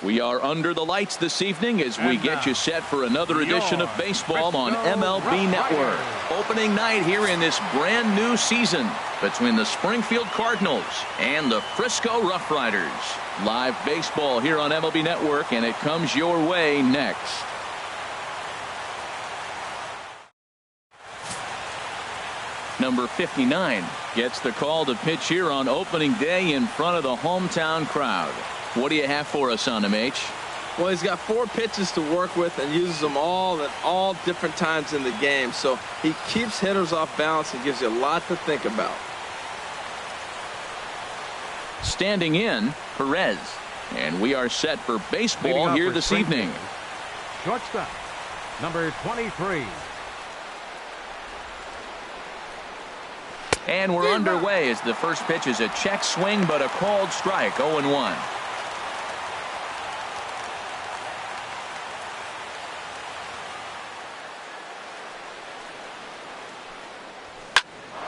We are under the lights this evening as we get you set for another edition of baseball on MLB Network. Opening night here in this brand new season between the Springfield Cardinals and the Frisco Roughriders. Live baseball here on MLB Network, and it comes your way next. Number 59 gets the call to pitch here on opening day in front of the hometown crowd. What do you have for us on him, H? Well, he's got 4 pitches to work with and uses them all at all different times in the game. So he keeps hitters off balance and gives you a lot to think about. Standing in, Perez. And we are set for baseball here this evening. Shortstop, number 23. And we're underway as the first pitch is a check swing, but a called strike, 0-1.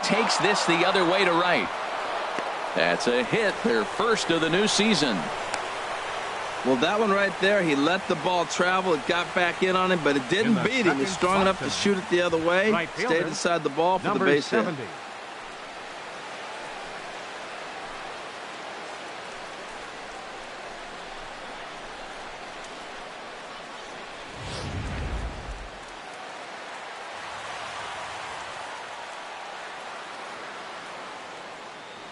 Takes this the other way to right. That's a hit, their first of the new season. Well, that one right there, he let the ball travel. It got back in on him, but it didn't beat him. He's strong enough to shoot it the other way. Right fielder, stayed inside the ball for the base hit.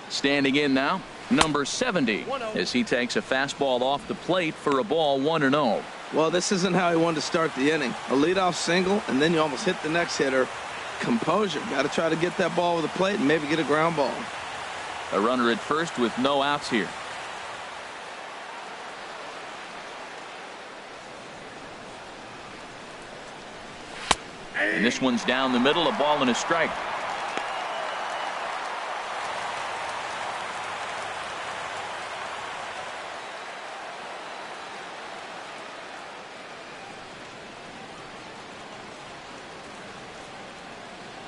Standing in now, number 70, as he takes a fastball off the plate for a ball, 1-0. Well, this isn't how he wanted to start the inning. A leadoff single, and then you almost hit the next hitter. Composure. Got to try to get that ball with the plate and maybe get a ground ball. A runner at first with no outs here. And this one's down the middle, a ball and a strike.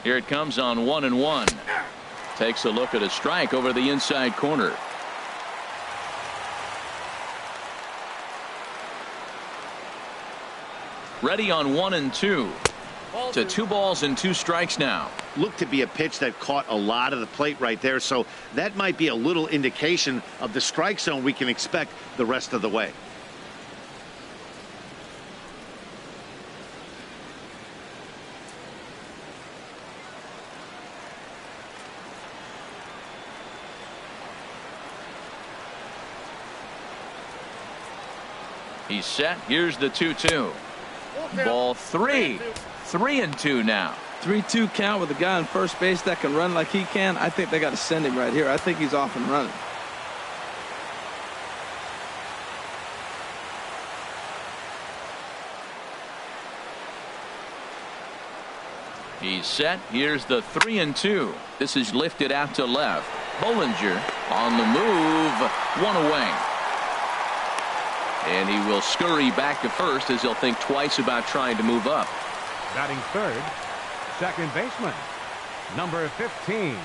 Here it comes on 1-1. Takes a look at a strike over the inside corner. Ready on 1-2. To 2 balls and 2 strikes now. Looked to be a pitch that caught a lot of the plate right there, so that might be a little indication of the strike zone we can expect the rest of the way. He's set. Here's the 2-2. Ball 3. 3-2 now. 3-2 count with a guy on first base that can run like he can. I think they got to send him right here. I think he's off and running. He's set. Here's the 3-2. This is lifted out to left. Bollinger on the move. 1 away. And he will scurry back to first as he'll think twice about trying to move up. Batting third, second baseman, number 15.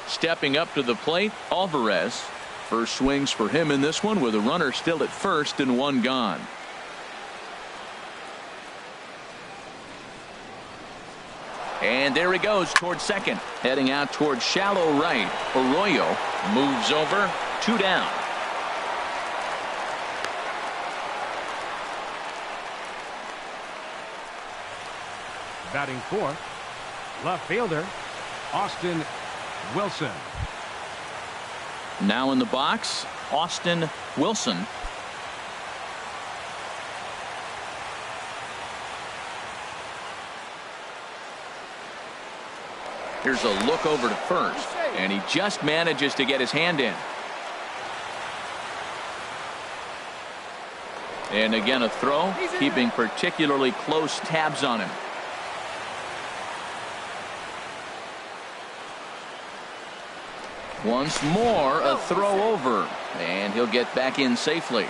Stepping up to the plate, Alvarez. First swings for him in this one with a runner still at first and 1 gone. And there he goes towards second. Heading out towards shallow right. Arroyo moves over. 2 down. Batting fourth, left fielder, Austin Wilson. Now in the box, Austin Wilson. Here's a look over to first, and he just manages to get his hand in. And again a throw, keeping particularly close tabs on him. Once more a throw over, and he'll get back in safely.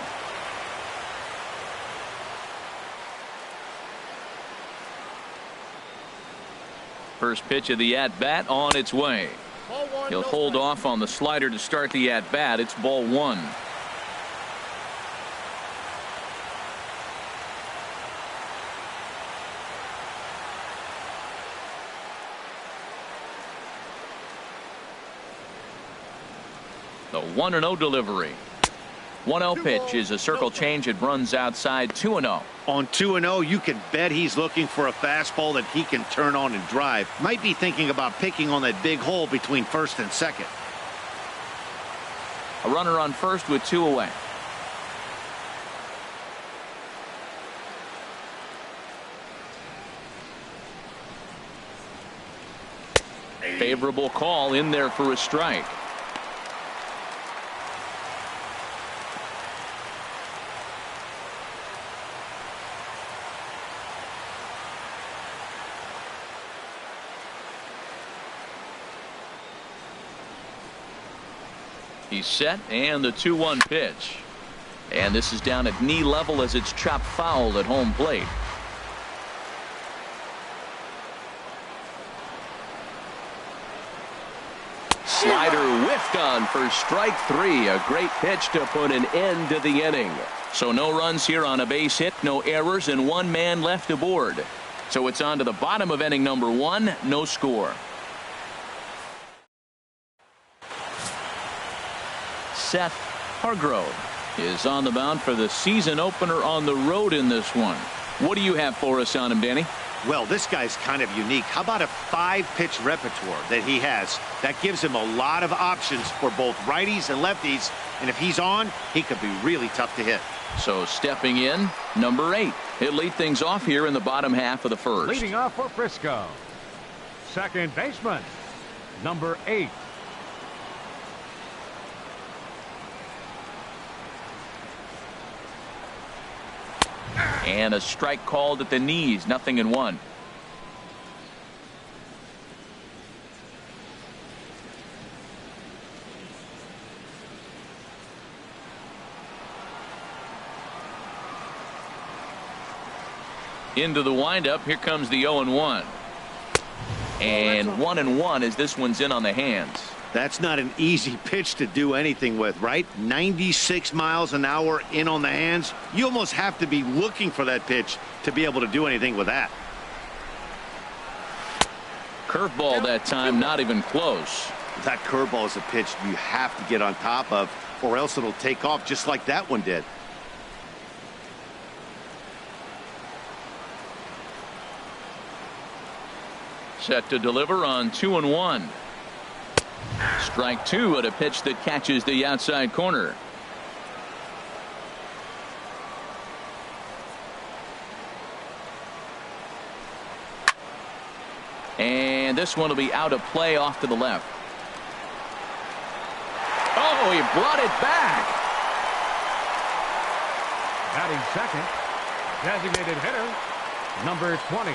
First pitch of the at-bat on its way. He'll hold off on the slider to start the at-bat. It's ball 1. The 1-0 delivery. 1-0 pitch is a circle change. It runs outside 2-0. On 2-0, you can bet he's looking for a fastball that he can turn on and drive. Might be thinking about picking on that big hole between first and second. A runner on first with 2 away. Favorable call in there for a strike. He's set, and the 2-1 pitch. And this is down at knee level as it's chopped foul at home plate. Slider whiffed on for strike 3. A great pitch to put an end to the inning. So no runs here on a base hit, no errors, and 1 man left aboard. So it's on to the bottom of inning number 1, no score. Seth Hargrove is on the mound for the season opener on the road in this one. What do you have for us on him, Danny? Well, this guy's kind of unique. How about a 5-pitch repertoire that he has? That gives him a lot of options for both righties and lefties. And if he's on, he could be really tough to hit. So stepping in, number 8. He'll lead things off here in the bottom half of the first. Leading off for Frisco, second baseman, number 8. And a strike called at the knees, 0-1. Into the windup, here comes the 0-1. And 1-1 as this one's in on the hands. That's not an easy pitch to do anything with, right? 96 miles an hour in on the hands. You almost have to be looking for that pitch to be able to do anything with that. Curveball that time, not even close. That curveball is a pitch you have to get on top of, or else it'll take off just like that one did. Set to deliver on 2-1. Strike 2 at a pitch that catches the outside corner. And this one will be out of play off to the left. Oh, he brought it back. Batting second, designated hitter, number 20.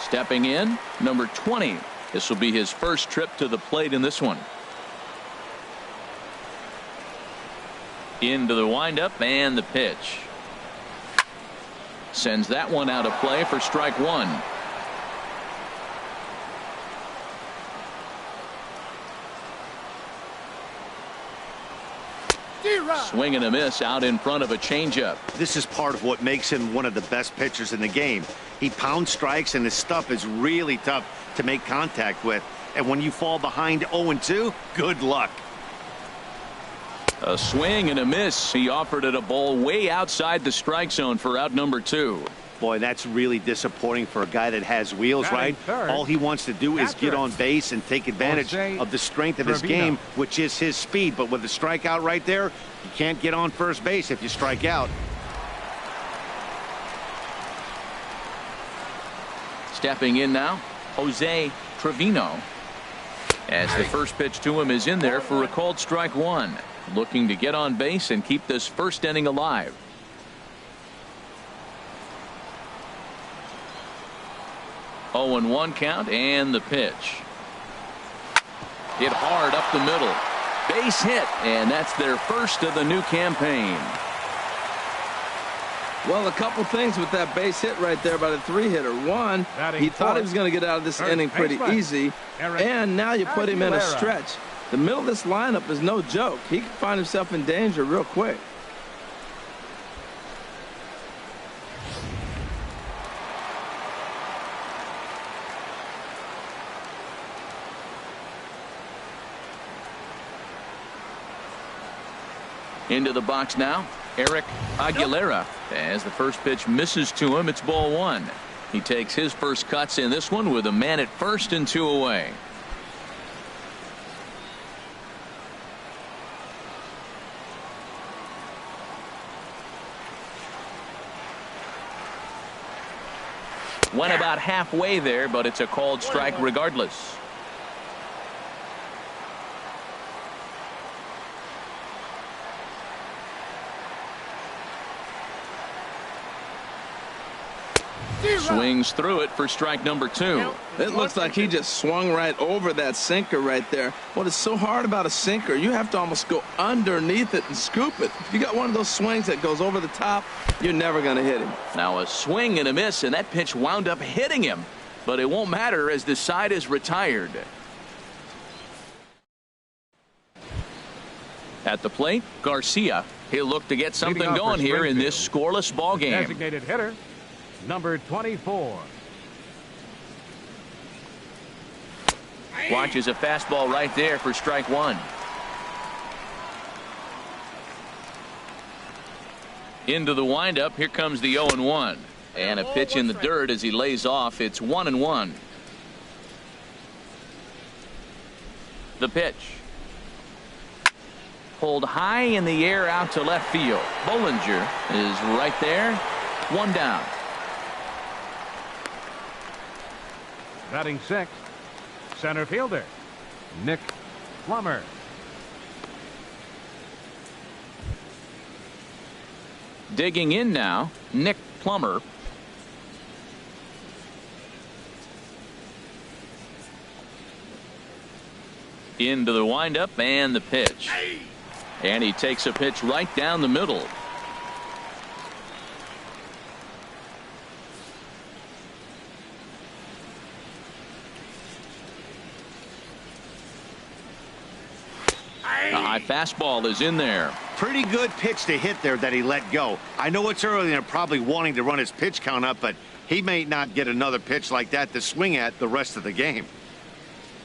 Stepping in, number 20. This will be his first trip to the plate in this one. Into the windup and the pitch. Sends that one out of play for strike 1. Swing and a miss out in front of a changeup. This is part of what makes him one of the best pitchers in the game. He pounds strikes, and his stuff is really tough to make contact with. And when you fall behind 0-2, good luck. A swing and a miss. He offered it a ball way outside the strike zone for out number 2. Boy, that's really disappointing for a guy that has wheels, right? Third. All he wants to do is get on base and take advantage of the strength of his game, which is his speed. But with the strikeout right there, you can't get on first base if you strike out. Stepping in now, Jose Trevino. As the first pitch to him is in there for a called strike 1. Looking to get on base and keep this first inning alive. Oh, 0-1 count and the pitch. Hit hard up the middle. Base hit, and that's their first of the new campaign. Well, a couple things with that base hit right there by the 3-hitter. One, he thought he was going to get out of this inning pretty easy, and now you put him in a stretch. The middle of this lineup is no joke. He could find himself in danger real quick. Into the box now, Eric Aguilera. As the first pitch misses to him, it's ball one. He takes his first cuts in this one with a man at first and 2 away. Went about halfway there, but it's a called strike regardless. Swings through it for strike number 2. It looks like he just swung right over that sinker right there. What is so hard about a sinker, you have to almost go underneath it and scoop it. If you got one of those swings that goes over the top, you're never going to hit him. Now a swing and a miss, and that pitch wound up hitting him. But it won't matter as the side is retired. At the plate, Garcia. He'll look to get something going here in this scoreless ball game. Designated hitter, number 24. Watches a fastball right there for strike 1. Into the windup. Here comes the 0-1. And a pitch in the dirt as he lays off. It's 1-1. The pitch. Pulled high in the air out to left field. Bollinger is right there. 1 down. Batting 6th, center fielder, Nick Plummer. Digging in now, Nick Plummer. Into the windup and the pitch. And he takes a pitch right down the middle. A high fastball is in there. Pretty good pitch to hit there that he let go. I know it's early and they're probably wanting to run his pitch count up, but he may not get another pitch like that to swing at the rest of the game.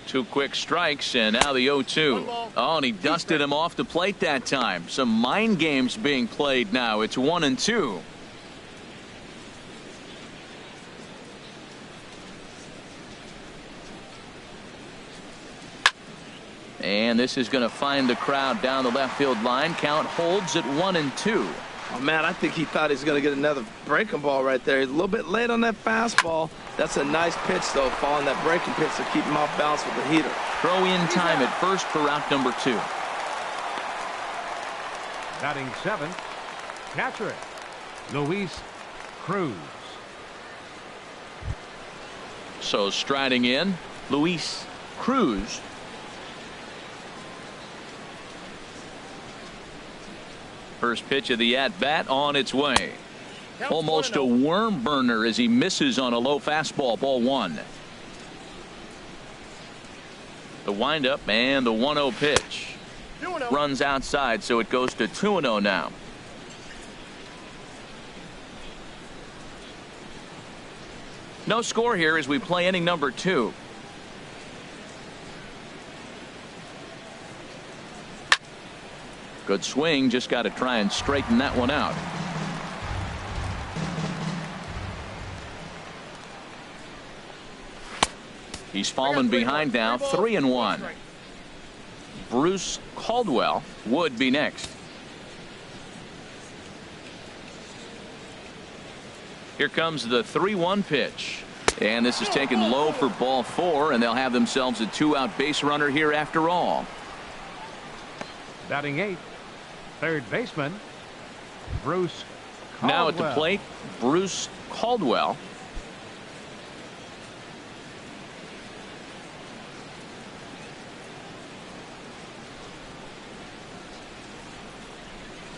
2 quick strikes, and now the 0-2. Oh, and he dusted him off the plate that time. Some mind games being played now. It's 1-2. And this is going to find the crowd down the left field line. Count holds at 1-2. Oh, man, I think he thought he was going to get another breaking ball right there. He's a little bit late on that fastball. That's a nice pitch, though, following that breaking pitch to keep him off balance with the heater. Throw in time at first for out number 2. Batting 7th, catcher, Luis Cruz. So striding in, Luis Cruz. First pitch of the at-bat on its way. Almost a worm burner as he misses on a low fastball. Ball 1. The windup and the 1-0 pitch. Runs outside, so it goes to 2-0 now. No score here as we play inning number 2. Good swing, just got to try and straighten that one out. He's fallen behind now, 3-1. Bruce Caldwell would be next. Here comes the 3-1 pitch. And this is taken low for ball 4, and they'll have themselves a 2-out base runner here after all. Batting 8th, third baseman, Bruce Caldwell. Now at the plate, Bruce Caldwell.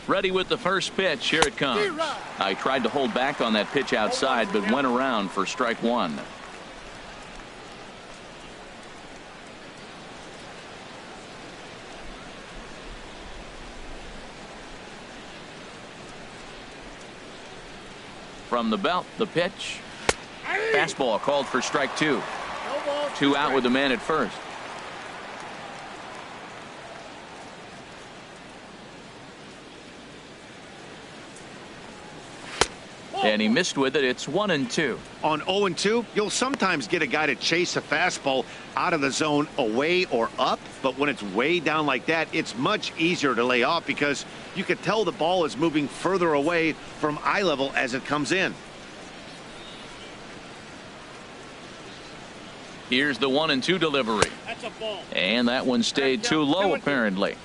Ready with the first pitch. Here it comes. I tried to hold back on that pitch outside, but went around for strike 1. From the belt, the pitch. Fastball called for strike 2. 2 out with the man at first. And he missed with it. It's 1-2. On 0-2, you'll sometimes get a guy to chase a fastball out of the zone away or up, but when it's way down like that, it's much easier to lay off because you can tell the ball is moving further away from eye level as it comes in. Here's the 1-2 delivery. That's a ball. And that one stayed too low, apparently.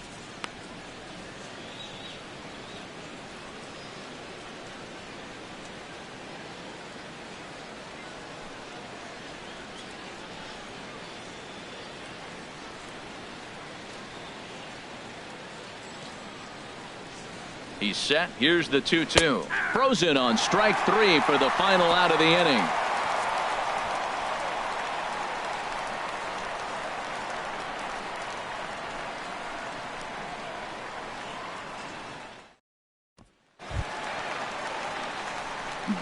He's set. Here's the 2-2. Frozen on strike 3 for the final out of the inning.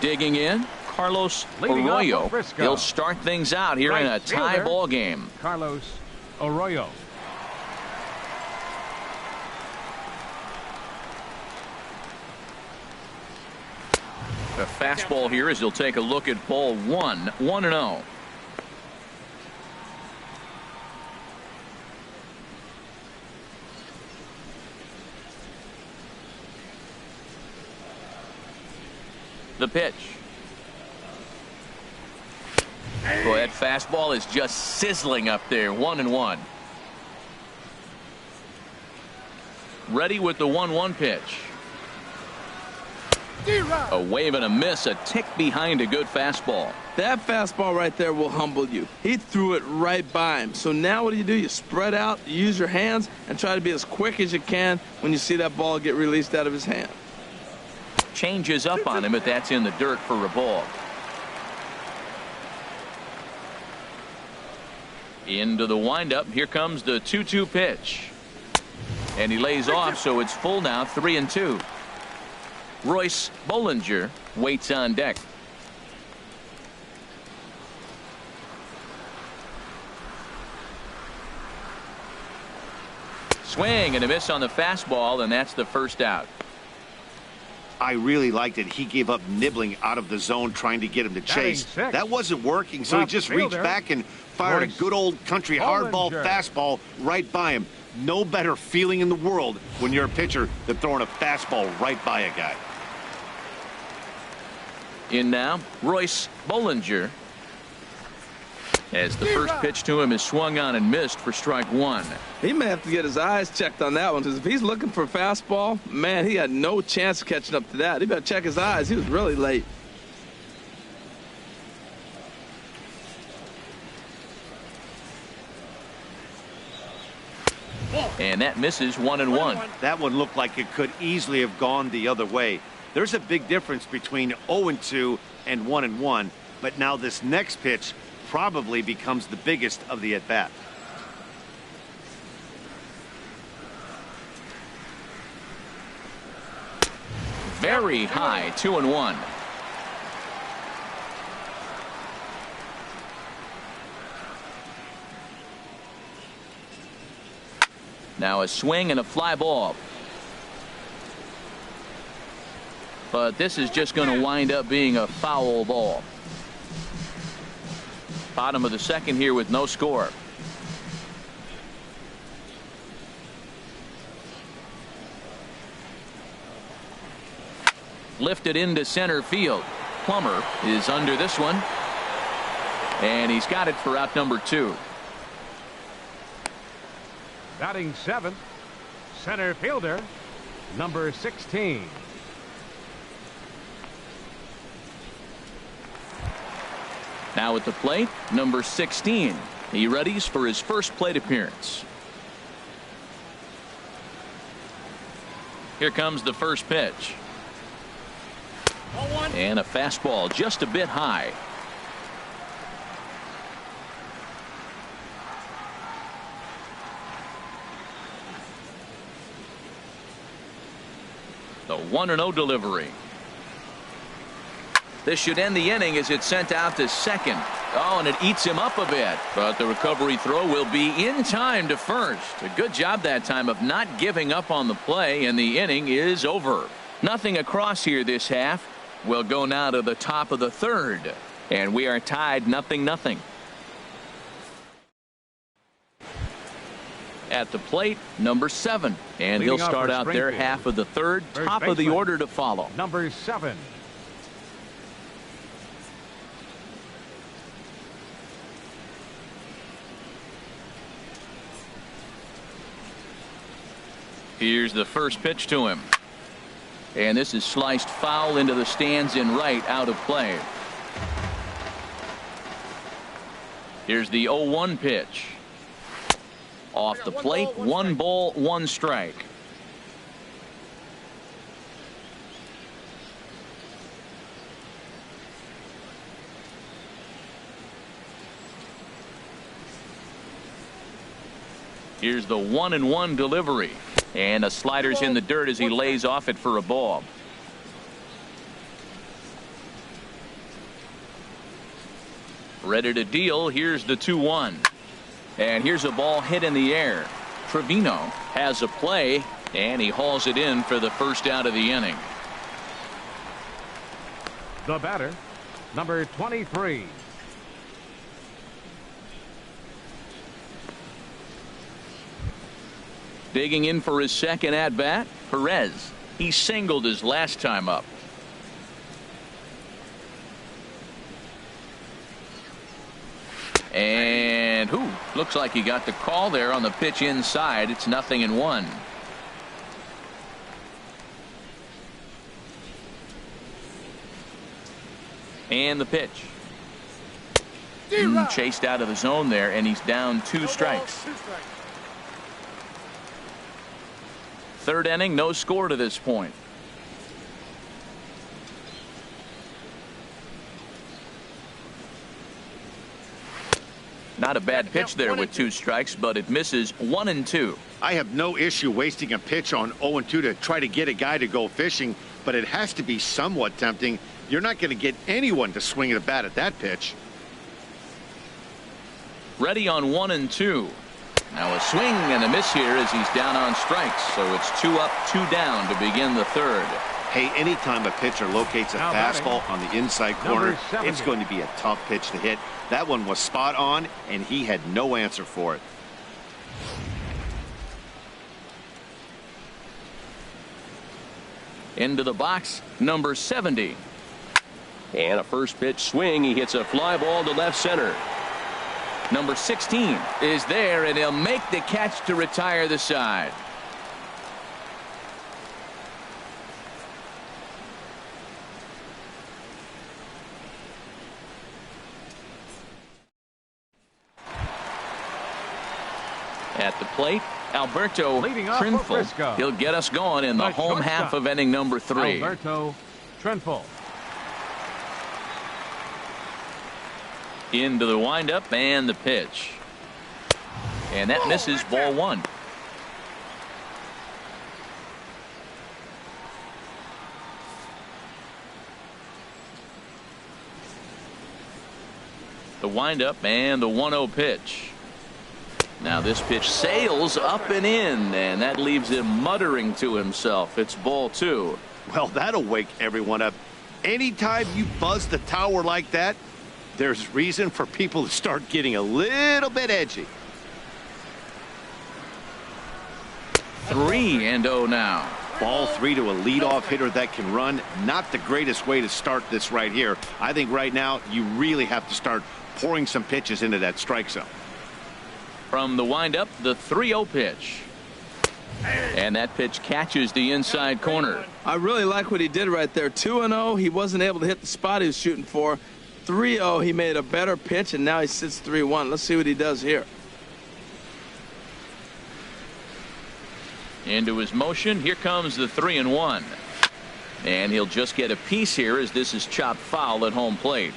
Digging in, Carlos Arroyo. He'll start things out here in a tie ball game. Carlos Arroyo. A fastball here as he'll take a look at ball 1, 1-0. The pitch. Boy, that fastball is just sizzling up there. 1-1. Ready with the 1-1 pitch. A wave and a miss, a tick behind a good fastball. That fastball right there will humble you. He threw it right by him. So now what do? You spread out, use your hands, and try to be as quick as you can when you see that ball get released out of his hand. Changes up on him, but that's in the dirt for a ball. Into the windup. Here comes the 2-2 pitch. And he lays off, so it's full now, 3-2. Royce Bollinger waits on deck. Swing and a miss on the fastball, and that's the first out. I really liked it. He gave up nibbling out of the zone trying to get him to chase. That wasn't working, so he just reached back and fired a good old country hardball fastball right by him. No better feeling in the world when you're a pitcher than throwing a fastball right by a guy. In now, Royce Bollinger. As the first pitch to him is swung on and missed for strike 1. He may have to get his eyes checked on that one, because if he's looking for a fastball, man, he had no chance of catching up to that. He better check his eyes. He was really late. And that misses 1-1. That one looked like it could easily have gone the other way. There's a big difference between 0-2 and 1-1, but now this next pitch probably becomes the biggest of the at-bat. Very high, 2-1. Now a swing and a fly ball. But this is just going to wind up being a foul ball. Bottom of the second here with no score. Lifted into center field. Plummer is under this one. And he's got it for out number 2. Batting 7th, center fielder, number 16. Now at the plate, number 16. He readies for his first plate appearance. Here comes the first pitch. And a fastball just a bit high. The 1-0 delivery. This should end the inning as it's sent out to second. Oh, and it eats him up a bit. But the recovery throw will be in time to first. A good job that time of not giving up on the play, and the inning is over. Nothing across here this half. We'll go now to the top of the third, and we are tied 0-0. At the plate, number 7, and he'll start out their half of the third. Top of the order to follow. Number 7. Here's the first pitch to him. And this is sliced foul into the stands in right, out of play. Here's the 0-1 pitch. Off the plate, 1 ball, 1 strike. Here's the 1-1 delivery. And a slider's in the dirt as he lays off it for a ball. Ready to deal. Here's the 2-1. And here's a ball hit in the air. Trevino has a play, and he hauls it in for the first out of the inning. The batter, number 23. Digging in for his second at-bat, Perez. He singled his last time up. And looks like he got the call there on the pitch inside. It's 0-1. And the pitch. Chased out of the zone there, and he's down 2 strikes. Third inning, no score to this point. Not a bad pitch there with 2 strikes, but it misses 1-2. I have no issue wasting a pitch on 0-2 to try to get a guy to go fishing, but it has to be somewhat tempting. You're not going to get anyone to swing a bat at that pitch. Ready on 1-2. Now a swing and a miss here as he's down on strikes. So it's 2 up, 2 down to begin the third. Hey, anytime a pitcher locates a fastball on the inside corner, it's going to be a tough pitch to hit. That one was spot on, and he had no answer for it. Into the box, number 70. And a first pitch swing. He hits a fly ball to left center. Number 16 is there, and he'll make the catch to retire the side. At the plate, Alberto Trinful. He'll get us going in the home half of inning number 3. Alberto Trinful. Into the windup and the pitch. And that misses ball 1. The windup and the 1-0 pitch. Now this pitch sails up and in, and that leaves him muttering to himself. It's ball 2. Well, that'll wake everyone up. Anytime you buzz the tower like that, there's reason for people to start getting a little bit edgy. 3-0 now. Ball 3 to a leadoff hitter that can run. Not the greatest way to start this right here. I think right now you really have to start pouring some pitches into that strike zone. From the windup, the 3-0 pitch. And that pitch catches the inside corner. I really like what he did right there. 2-0, he wasn't able to hit the spot he was shooting for. 3-0, he made a better pitch, and now he sits 3-1. Let's see what he does here. Into his motion. Here comes the 3-1. And he'll just get a piece here as this is chopped foul at home plate.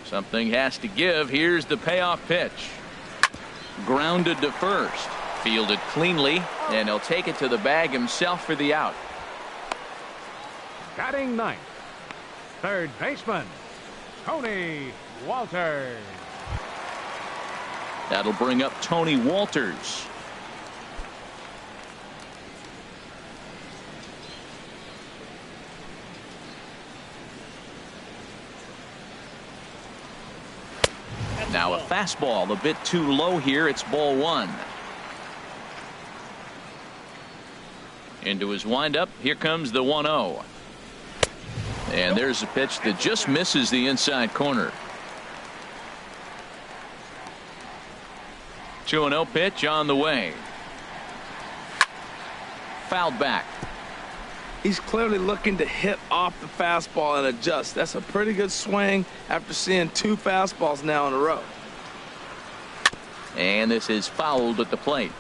Something has to give. Here's the payoff pitch. Grounded to first. Fielded cleanly, and he'll take it to the bag himself for the out. Batting ninth, third baseman, Tony Walters. That'll bring up Tony Walters. Now a fastball a bit too low here. It's ball one. Into his windup. Here comes the 1-0. And there's a pitch that just misses the inside corner. 2-0 pitch on the way. Fouled back. He's clearly looking to hit off the fastball and adjust. That's a pretty good swing after seeing 2 fastballs now in a row. And this is fouled at the plate.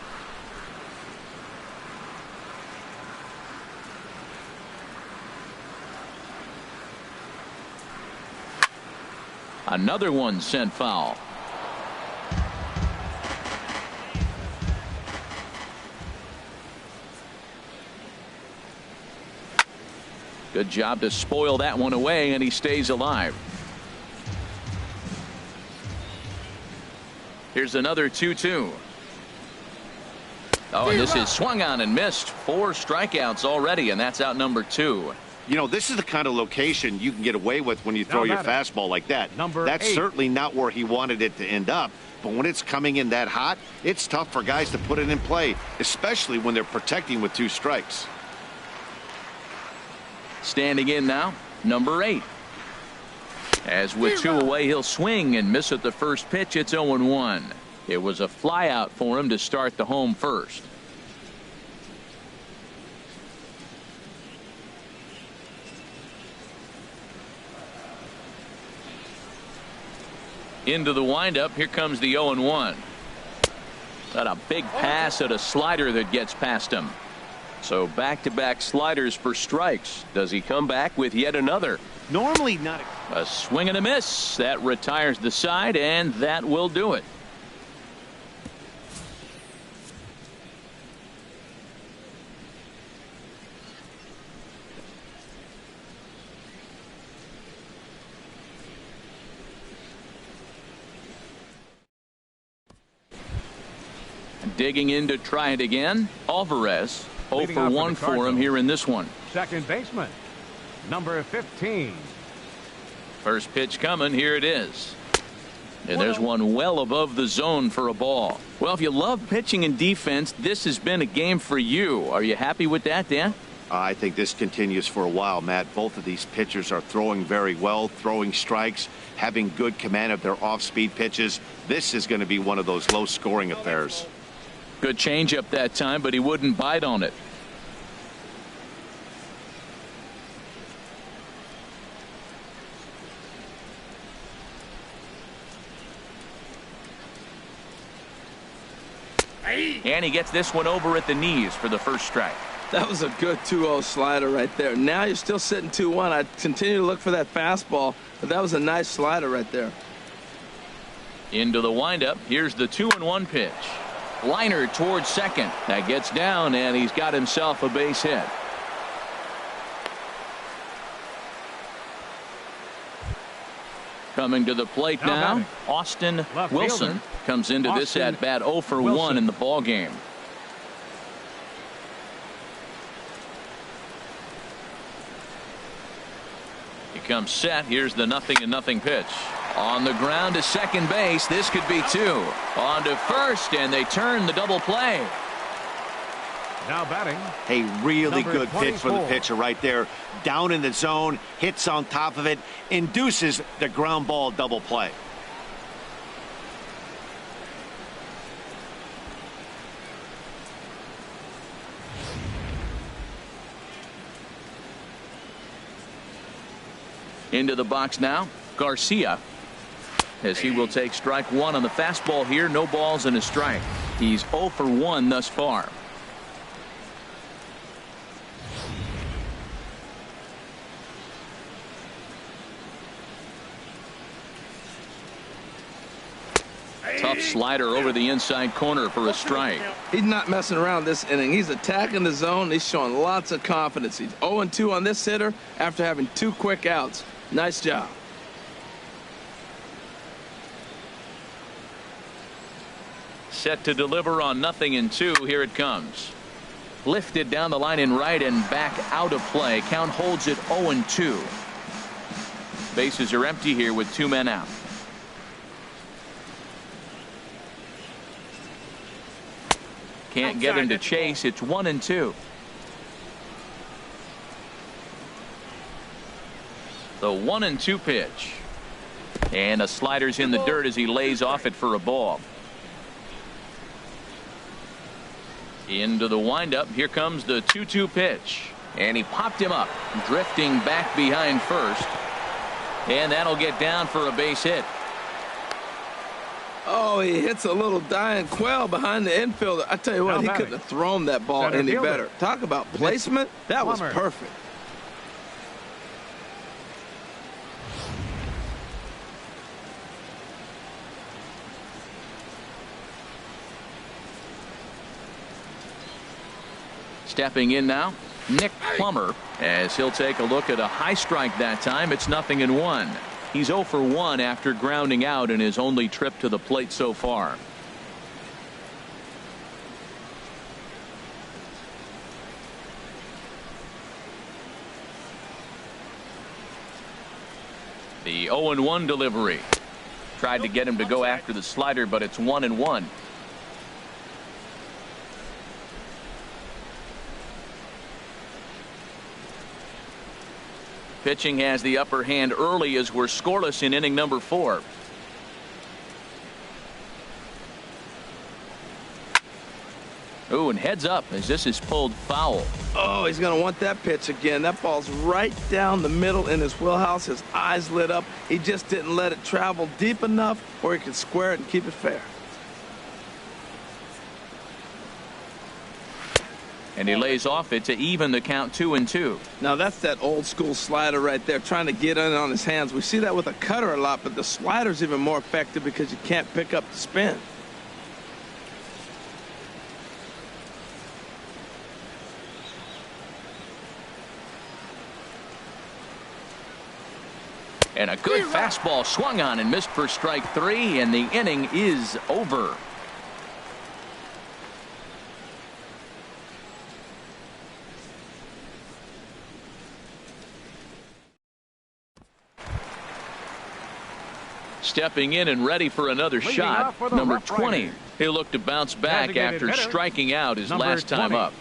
Another one sent foul. Good job to spoil that one away, and he stays alive. Here's another 2-2. Oh, and this is swung on and missed. 4 strikeouts already, and that's out number 2. You know, this is the kind of location you can get away with when you throw your fastball like that. That's 8. Certainly not where he wanted it to end up. But when it's coming in that hot, it's tough for guys to put it in play, especially when they're protecting with 2 strikes. Standing in now, number 8. As with 2 away, he'll swing and miss at the first pitch. It's 0-1. It was a flyout for him to start the home first. Into the windup. Here comes the 0-1. Got a big pass at a slider that gets past him. So back-to-back sliders for strikes. Does he come back with yet another? Normally not. A swing and a miss. That retires the side, and that will do it. Digging in to try it again. Alvarez. 0 for 1 for him here in this one. Second baseman, number 15. First pitch coming. Here it is. And there's one well above the zone for a ball. Well, if you love pitching and defense, this has been a game for you. Are you happy with that, Dan? I think this continues for a while, Matt. Both of these pitchers are throwing very well, throwing strikes, having good command of their off-speed pitches. This is going to be one of those low-scoring affairs. Good changeup that time, but he wouldn't bite on it. And he gets this one over at the knees for the first strike. That was a good 2-0 slider right there. Now you're still sitting 2-1. I continue to look for that fastball, but that was a nice slider right there. Into the windup. Here's the 2-1 pitch. Liner towards second. That gets down, and he's got himself a base hit. Coming to the plate now, Austin Wilson comes into this at bat 0 for 1 in the ball game. Here comes Seth. Here's the 0-0 pitch. On the ground to second base. This could be 2. On to first, and they turn the double play. Now batting. A really Number good pitch 24. for the pitcher right there. Down in the zone, hits on top of it, induces the ground ball double play. Into the box now, Garcia, as he will take strike 1 on the fastball here. No balls and a strike. He's 0 for 1 thus far. Tough slider over the inside corner for a strike. He's not messing around this inning. He's attacking the zone. He's showing lots of confidence. He's 0-2 on this hitter after having 2 quick outs. Nice job. Set to deliver on 0-2. Here it comes. Lifted down the line in right and back out of play. Count holds it 0-2. Bases are empty here with 2 men out. Can't get him to chase. It's 1-2. The 1-2 pitch. And a slider's in the dirt as he lays off it for a ball. Into the windup. Here comes the 2-2 pitch. And he popped him up, drifting back behind first. And that'll get down for a base hit. Oh, he hits a little dying quail behind the infielder. I tell you what, he couldn't have thrown that ball any better. Talk about placement. That was perfect. Stepping in now, Nick Plummer, as he'll take a look at a high strike that time. It's 0-1. He's 0 for 1 after grounding out in his only trip to the plate so far. The 0-1 delivery. Tried to get him to go after the slider, but it's 1-1. Pitching has the upper hand early as we're scoreless in inning number 4. Ooh, and heads up as this is pulled foul. Oh, he's going to want that pitch again. That ball's right down the middle in his wheelhouse. His eyes lit up. He just didn't let it travel deep enough where he could square it and keep it fair. And he lays off it to even the count 2-2. Now that's that old school slider right there, trying to get in on his hands. We see that with a cutter a lot, but the slider's even more effective because you can't pick up the spin. And a good fastball swung on and missed for strike 3, and the inning is over. Stepping in and ready for another shot, number 20. He'll look to bounce back after striking out his last time up.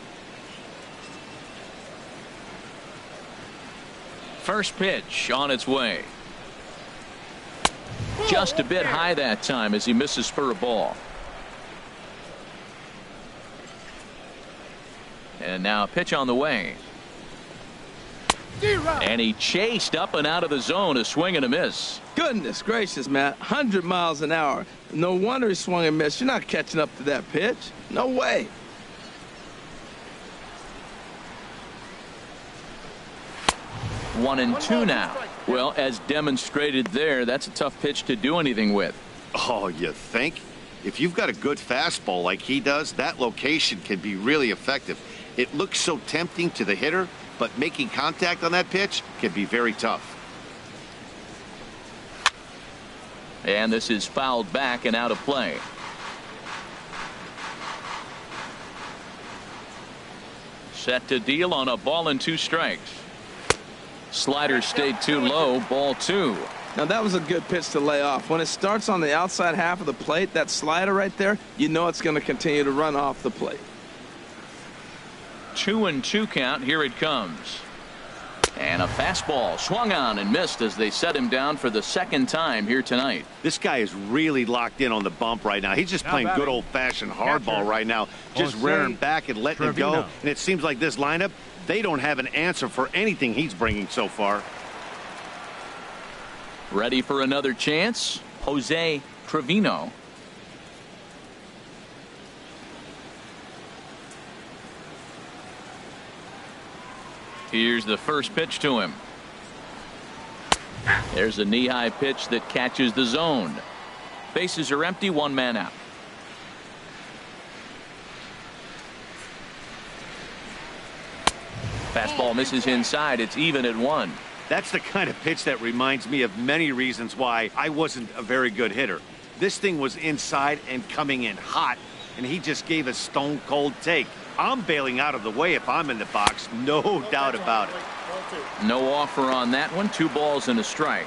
First pitch on its way. Just a bit high that time as he misses for a ball. And now a pitch on the way. And he chased up and out of the zone, a swing and a miss. Goodness gracious, Matt. 100 miles an hour. No wonder he swung and missed. You're not catching up to that pitch. No way. One and two now. Well, as demonstrated there, that's a tough pitch to do anything with. Oh, you think? If you've got a good fastball like he does, that location can be really effective. It looks so tempting to the hitter, but making contact on that pitch can be very tough. And this is fouled back and out of play. Set to deal on a ball and 2 strikes. Slider stayed too low, ball 2. Now that was a good pitch to lay off. When it starts on the outside half of the plate, that slider right there, you know it's going to continue to run off the plate. 2-2 count. Here it comes. And a fastball swung on and missed as they set him down for the second time here tonight. This guy is really locked in on the bump right now. He's just playing good old-fashioned hardball right now, just rearing back and letting it go. And it seems like this lineup, they don't have an answer for anything he's bringing so far. Ready for another chance? Jose Trevino. Here's the first pitch to him. There's a knee-high pitch that catches the zone. Bases are empty, 1 man out. Fastball misses inside. It's even at 1. That's the kind of pitch that reminds me of many reasons why I wasn't a very good hitter. This thing was inside and coming in hot, and he just gave a stone-cold take. I'm bailing out of the way if I'm in the box, no doubt about it. No offer on that one. 2 balls and a strike.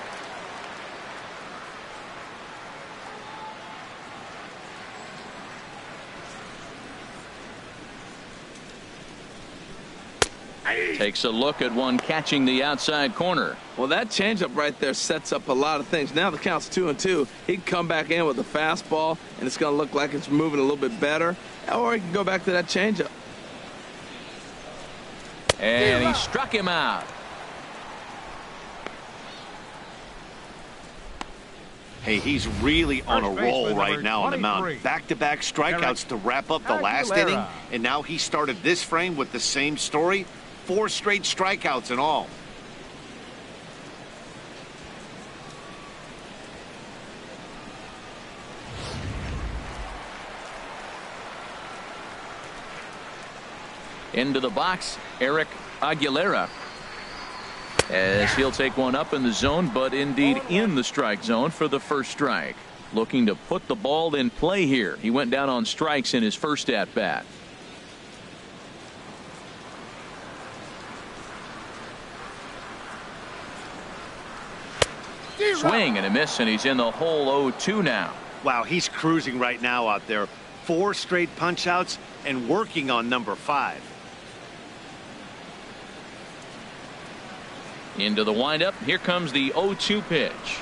Takes a look at one catching the outside corner. Well, that changeup right there sets up a lot of things. Now the count's 2-2. He can come back in with a fastball, and it's going to look like it's moving a little bit better. Or he can go back to that changeup. And he struck him out. Hey, he's really on a roll right now on the mound. Back-to-back strikeouts to wrap up the last inning, and now he started this frame with the same story. 4 straight strikeouts in all. Into the box, Eric Aguilera. As he'll take one up in the zone, but indeed in the strike zone for the first strike. Looking to put the ball in play here. He went down on strikes in his first at-bat. Swing and a miss, and he's in the hole 0-2 now. Wow, he's cruising right now out there. 4 straight punch-outs and working on number 5. Into the windup. Here comes the 0-2 pitch.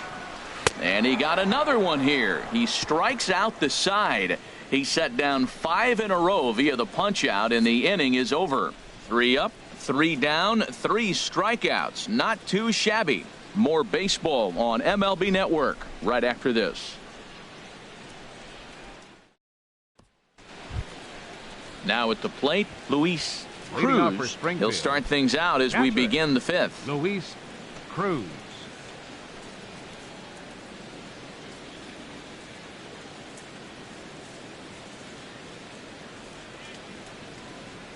And he got another one here. He strikes out the side. He set down 5 in a row via the punch out, and the inning is over. 3 up, 3 down, 3 strikeouts. Not too shabby. More baseball on MLB Network right after this. Now at the plate, Luis Cruz. He'll start things out as we begin the 5th. Luis Cruz.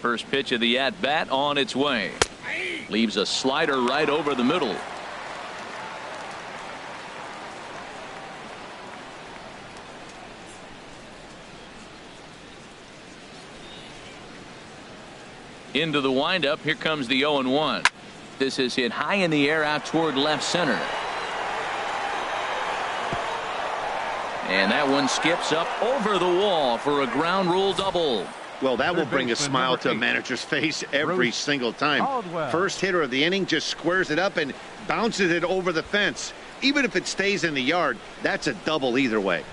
First pitch of the at-bat on its way. Leaves a slider right over the middle. Into the windup. Here comes the 0-1. This is hit high in the air out toward left center. And that one skips up over the wall for a ground rule double. Well, that will bring a smile to a manager's face every single time. First hitter of the inning just squares it up and bounces it over the fence. Even if it stays in the yard, that's a double either way.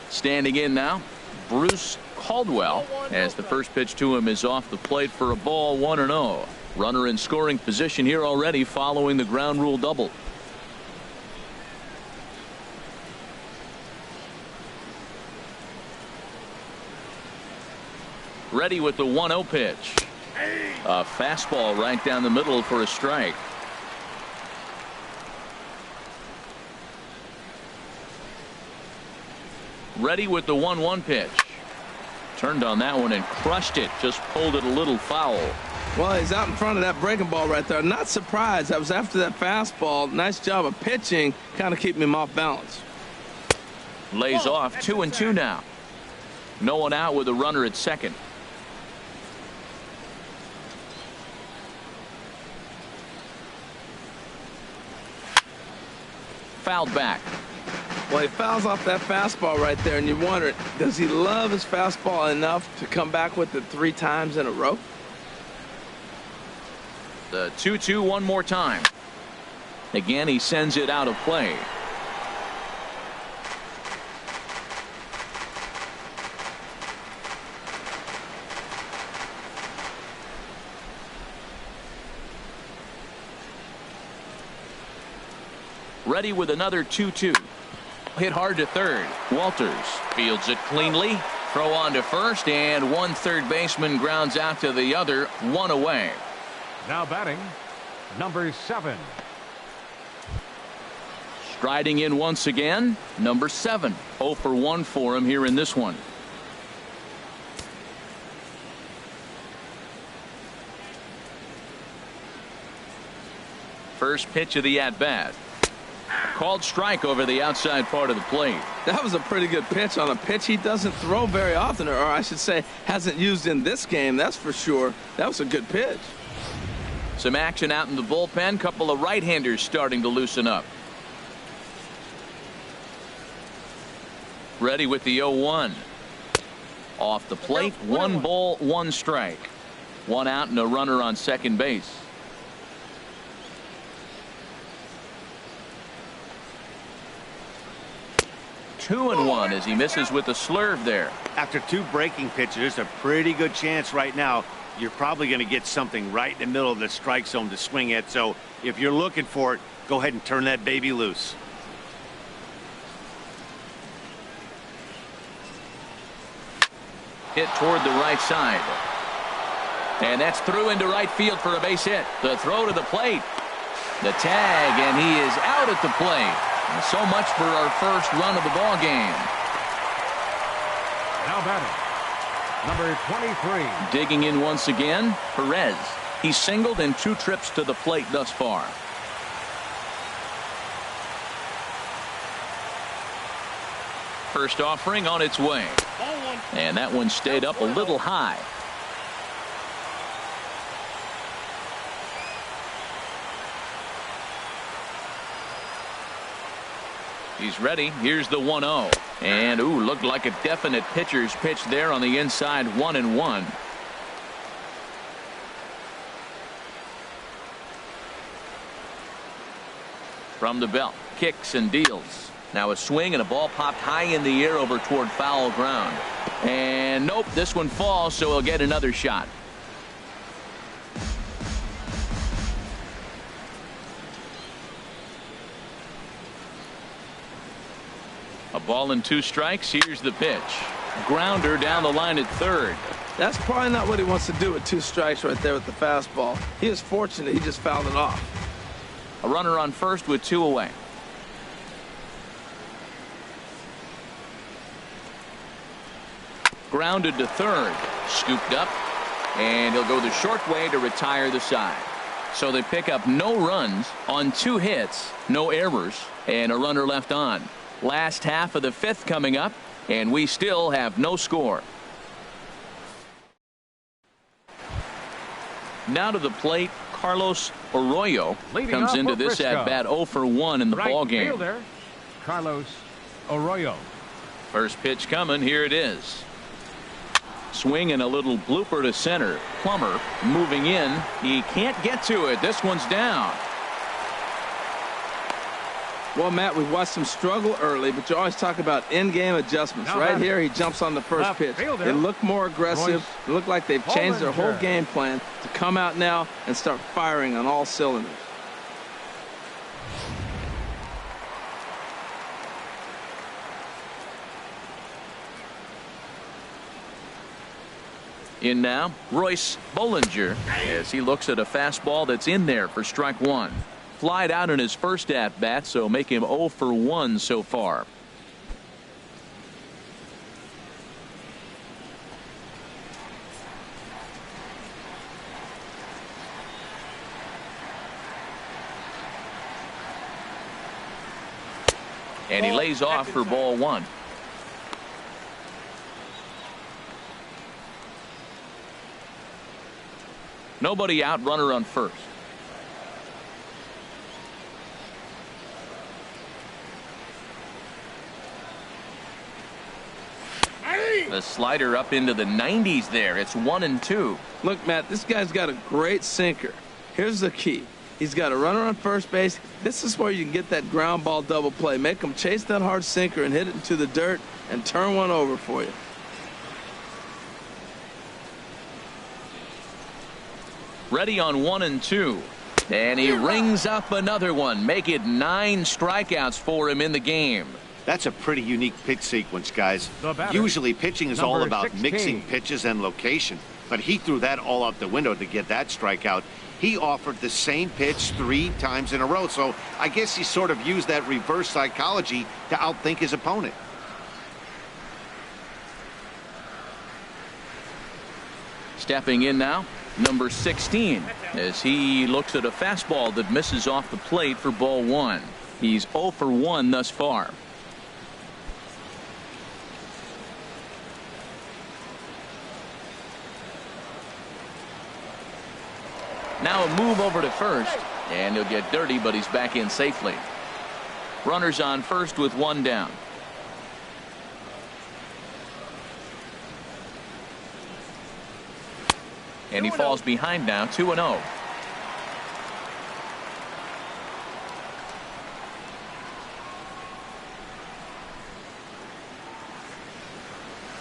Standing in now, Bruce Caldwell, as the first pitch to him is off the plate for a ball, 1-0. Runner in scoring position here already following the ground rule double. Ready with the 1-0 pitch. A fastball right down the middle for a strike. Ready with the 1-1 pitch. Turned on that one and crushed it. Just pulled it a little foul. Well, he's out in front of that breaking ball right there. Not surprised. That was after that fastball. Nice job of pitching, kind of keeping him off balance. Lays off 2-2 now. No one out with a runner at second. Fouled back. Well, he fouls off that fastball right there, and you wonder, does he love his fastball enough to come back with it 3 times in a row? The 2-2 one more time. Again, he sends it out of play. Ready with another 2-2. Hit hard to third. Walters fields it cleanly. Throw on to first, and one third baseman grounds out to the other, 1 away. Now batting, number 7. Striding in once again, number 7. 0 for 1 for him here in this one. First pitch of the at-bat. Called strike over the outside part of the plate. That was a pretty good pitch on a pitch he doesn't throw very often, or I should say hasn't used in this game, that's for sure. That was a good pitch. Some action out in the bullpen. Couple of right-handers starting to loosen up. Ready with the 0-1. Off the plate, 1 ball, 1 strike. 1 out and a runner on second base. Two and 1 as he misses with a slurve there. After 2 breaking pitches, there's a pretty good chance right now you're probably going to get something right in the middle of the strike zone to swing at. So if you're looking for it, go ahead and turn that baby loose. Hit toward the right side. And that's through into right field for a base hit. The throw to the plate. The tag, and he is out at the plate. And so much for our first run of the ball game. Now batting, number 23. Digging in once again, Perez. He's singled in 2 trips to the plate thus far. First offering on its way. And that one stayed up a little high. He's ready. Here's the 1-0. And, ooh, looked like a definite pitcher's pitch there on the inside. 1-1. From the belt. Kicks and deals. Now a swing and a ball popped high in the air over toward foul ground. And nope, this one falls, so he'll get another shot. A ball and 2 strikes. Here's the pitch. Grounder down the line at third. That's probably not what he wants to do with 2 strikes right there with the fastball. He was fortunate he just fouled it off. A runner on first with 2 away. Grounded to third. Scooped up. And he'll go the short way to retire the side. So they pick up no runs on 2 hits, no errors, and a runner left on. Last half of the 5th coming up, and we still have no score. Now to the plate, Carlos Arroyo comes into this at bat 0 for 1 in the ball game. Fielder, Carlos Arroyo. First pitch coming. Here it is. Swing and a little blooper to center. Plummer moving in. He can't get to it. This one's down. Well, Matt, we've watched him struggle early, but you always talk about in-game adjustments. Now right here, he jumps on the first pitch. Fielder. They look more aggressive. It looked like they've changed their whole game plan to come out now and start firing on all cylinders. In now, Royce Bollinger, as he looks at a fastball that's in there for strike 1. Flied out in his first at-bat, so make him 0 for 1 so far. And he lays off for ball 1. Nobody out, runner on first. The slider up into the 90s there. It's 1-2. Look, Matt, this guy's got a great sinker. Here's the key. He's got a runner on first base. This is where you can get that ground ball double play. Make him chase that hard sinker and hit it into the dirt and turn one over for you. Ready on 1-2. And he rings up another one. Make it 9 strikeouts for him in the game. That's a pretty unique pitch sequence, guys. Usually pitching is all about 16. mixing pitches and location, but he threw that all out the window to get that strikeout. He offered the same pitch 3 times in a row, so I guess he sort of used that reverse psychology to outthink his opponent. Stepping in now, number 16, as he looks at a fastball that misses off the plate for ball 1. He's 0 for 1 thus far. Now a move over to first, and he'll get dirty, but he's back in safely. Runners on first with 1 down. And he falls behind now, 2-0.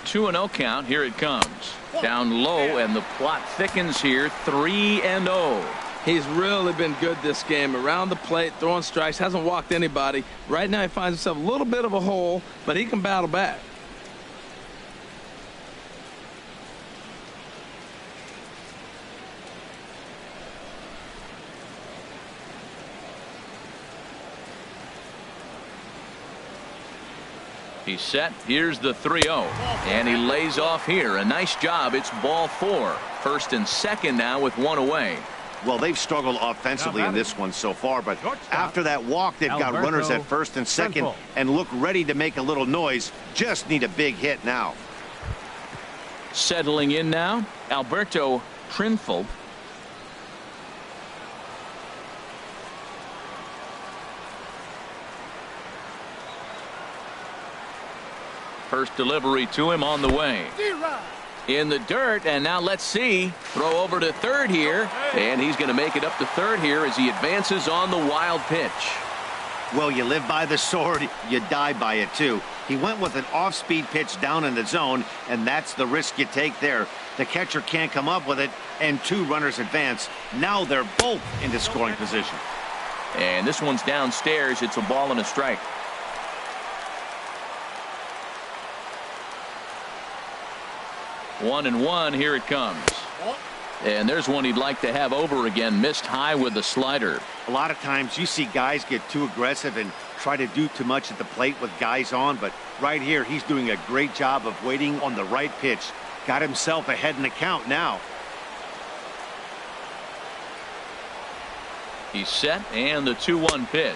Two and 0 count. Here it comes. Down low, and the plot thickens here. 3-0. He's really been good this game. Around the plate, throwing strikes, hasn't walked anybody. Right now he finds himself a little bit of a hole, but he can battle back. He's set. Here's the 3-0. And he lays off here. A nice job. It's ball 4. First and second now with one away. Well, they've struggled offensively in this one so far, but after that walk, they've got runners at first and second and look ready to make a little noise. Just need a big hit now. Settling in now, Alberto Trinfel. First delivery to him on the way. In the dirt, and now let's see. Throw over to third here, and he's going to make it up to third here as he advances on the wild pitch. Well, you live by the sword, you die by it too. He went with an off-speed pitch down in the zone, and that's the risk you take there. The catcher can't come up with it, and two runners advance. Now they're both into scoring position. And this one's downstairs. It's a ball and a strike. 1-1. Here it comes. And there's one he'd like to have over again. Missed high with the slider. A lot of times you see guys get too aggressive and try to do too much at the plate with guys on, but right here he's doing a great job of waiting on the right pitch. Got himself ahead in the count now. He's set, and the 2-1 pitch.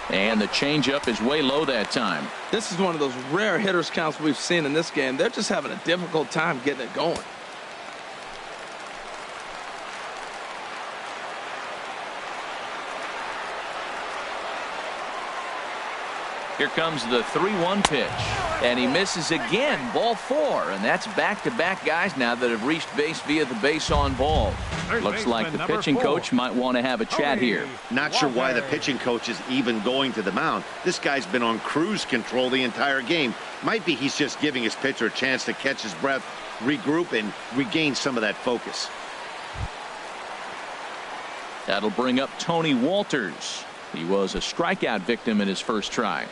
And the changeup is way low that time. This is one of those rare hitters counts we've seen in this game. They're just having a difficult time getting it going. Here comes the 3-1 pitch, and he misses again. Ball 4, and that's back-to-back guys now that have reached base via the base on ball. Looks like the pitching coach might want to have a chat here. Not sure why the pitching coach is even going to the mound. This guy's been on cruise control the entire game. Might be he's just giving his pitcher a chance to catch his breath, regroup, and regain some of that focus. That'll bring up Tony Walters. He was a strikeout victim in his first try.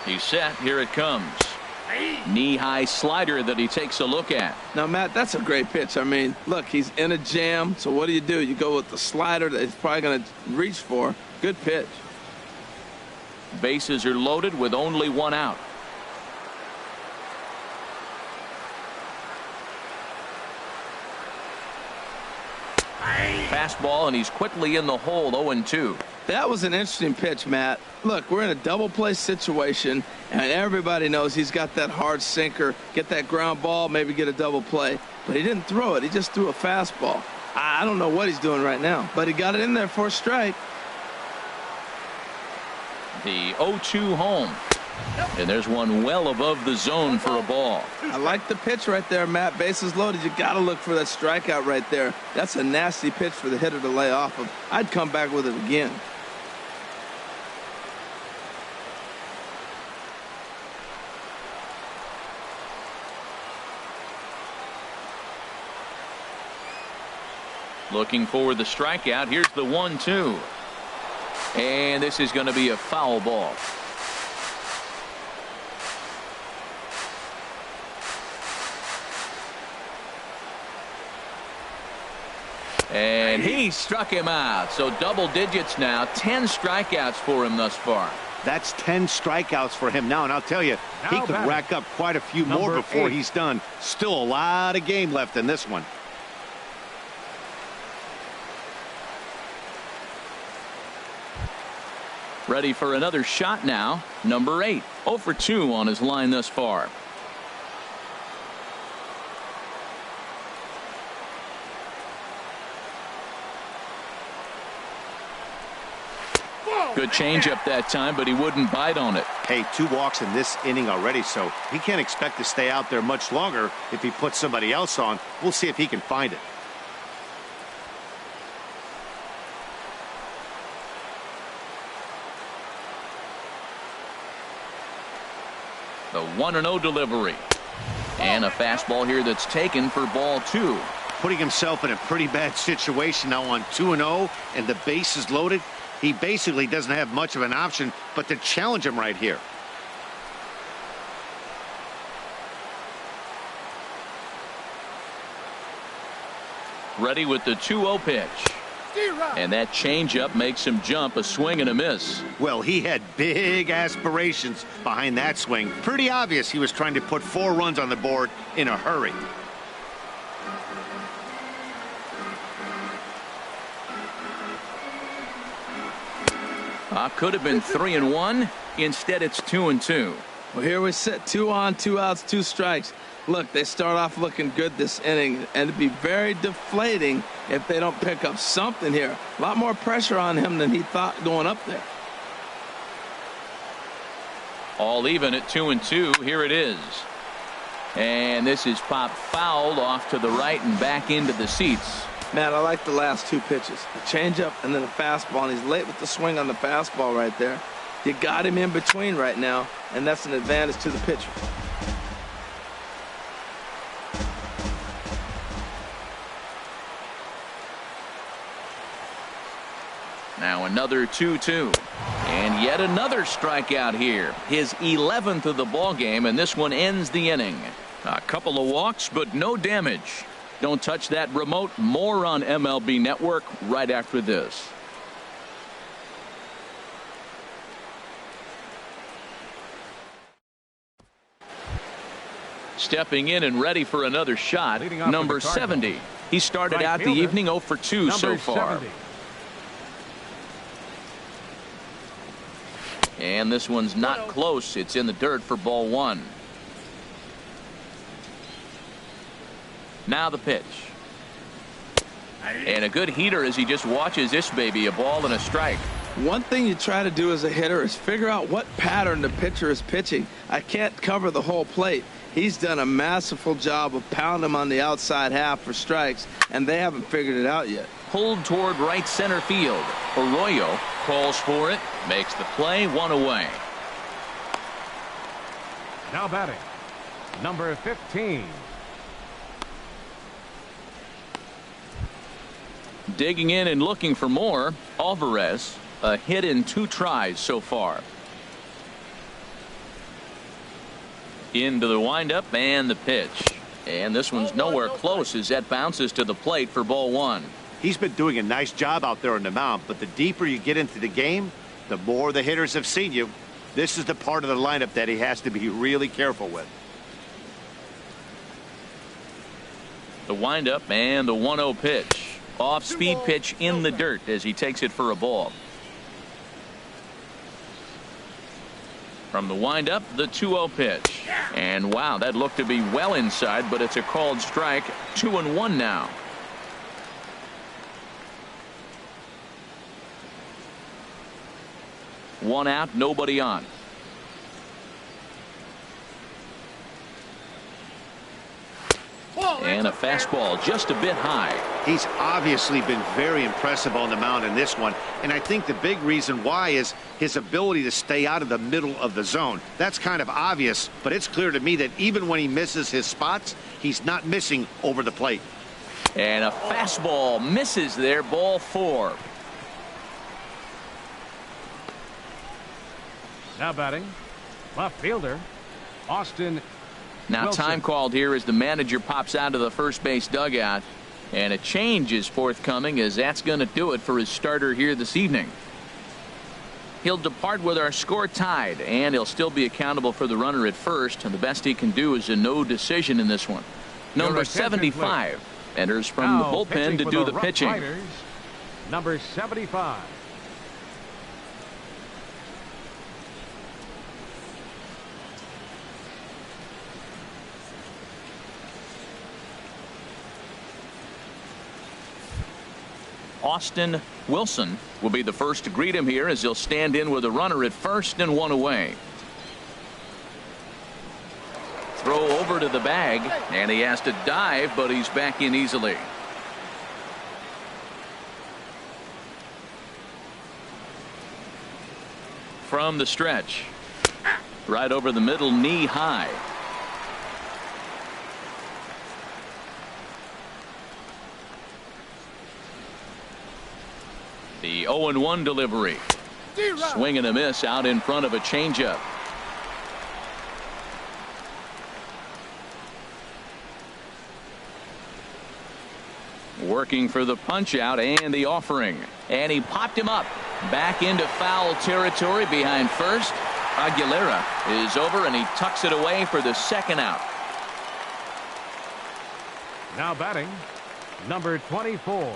He's set. Here it comes. Knee-high slider that he takes a look at. Now, Matt, that's a great pitch. I mean, look, he's in a jam. So what do? You go with the slider that he's probably going to reach for. Good pitch. Bases are loaded with only one out. Fastball, and he's quickly in the hole. 0-2. That was an interesting pitch, Matt. Look, we're in a double play situation, and everybody knows he's got that hard sinker. Get that ground ball, maybe get a double play. But he didn't throw it. He just threw a fastball. I don't know what he's doing right now, but he got it in there for a strike. The 0-2 home. And there's one well above the zone for a ball. I like the pitch right there, Matt. Bases loaded. You got to look for that strikeout right there. That's a nasty pitch for the hitter to lay off of. I'd come back with it again. Looking for the strikeout. Here's the 1-2. And this is going to be a foul ball. And he struck him out. So double digits now. 10 strikeouts for him thus far. That's 10 strikeouts for him now. And I'll tell you, he could rack up quite a few more before he's done. Still a lot of game left in this one. Ready for another shot now. Number 8. 0 for 2 on his line thus far. Good changeup that time, but he wouldn't bite on it. Hey, 2 walks in this inning already, so he can't expect to stay out there much longer if he puts somebody else on. We'll see if he can find it. The 1-0 delivery. And a fastball here that's taken for ball 2. Putting himself in a pretty bad situation now on 2-0, and the base is loaded. He basically doesn't have much of an option but to challenge him right here. Ready with the 2-0 pitch. And that changeup makes him jump, a swing and a miss. Well, he had big aspirations behind that swing. Pretty obvious he was trying to put 4 runs on the board in a hurry. Could have been 3-1. Instead, it's 2-2. Well, here we sit, 2 on, 2 outs, 2 strikes. Look, they start off looking good this inning, and it'd be very deflating if they don't pick up something here. A lot more pressure on him than he thought going up there. All even at 2-2. Here it is. And this is popped foul off to the right and back into the seats. Man, I like the last 2 pitches. A changeup and then a fastball, and he's late with the swing on the fastball right there. You got him in between right now, and that's an advantage to the pitcher. Now another 2-2. And yet another strikeout here. His 11th of the ball game, and this one ends the inning. A couple of walks, but no damage. Don't touch that remote. More on MLB Network right after this. Stepping in and ready for another shot, number 70. He started out the evening 0 for 2 so far. 70. And this one's not close. It's in the dirt for ball 1. Now the pitch. And a good heater as he just watches this baby, a ball and a strike. One thing you try to do as a hitter is figure out what pattern the pitcher is pitching. I can't cover the whole plate. He's done a masterful job of pounding him on the outside half for strikes, and they haven't figured it out yet. Pulled toward right center field. Arroyo calls for it, makes the play, 1 away. Now batting, number 15. Digging in and looking for more, Alvarez, a hit in 2 tries so far. Into the windup and the pitch. And this one's nowhere close as that bounces to the plate for ball 1. He's been doing a nice job out there on the mound, but the deeper you get into the game, the more the hitters have seen you. This is the part of the lineup that he has to be really careful with. The windup and the 1-0 pitch. Off speed pitch in the dirt as he takes it for a ball. From the windup, the 2-0 pitch. And wow, that looked to be well inside, but it's a called strike. 2-1 now. One out, nobody on. And a fastball just a bit high. He's obviously been very impressive on the mound in this one, and I think the big reason why is his ability to stay out of the middle of the zone. That's kind of obvious, but it's clear to me that even when he misses his spots, he's not missing over the plate. And a fastball misses there, ball 4. Now batting, left fielder, Austin. Now Wilson. time called here as the manager pops out of the first base dugout, and a change is forthcoming as that's going to do it for his starter here this evening. He'll depart with our score tied, and he'll still be accountable for the runner at first, and the best he can do is a no decision in this one. Number 75 enters from the bullpen to do the pitching. Roughriders, number 75. Austin Wilson will be the first to greet him here as he'll stand in with a runner at first and one away. Throw over to the bag, and he has to dive, but he's back in easily. From the stretch, right over the middle, knee high. The 0-1 delivery. Swing and a miss out in front of a changeup. Working for the punch out and the offering, and he popped him up back into foul territory behind first. Aguilera is over, and he tucks it away for the second out. Now batting, number 24.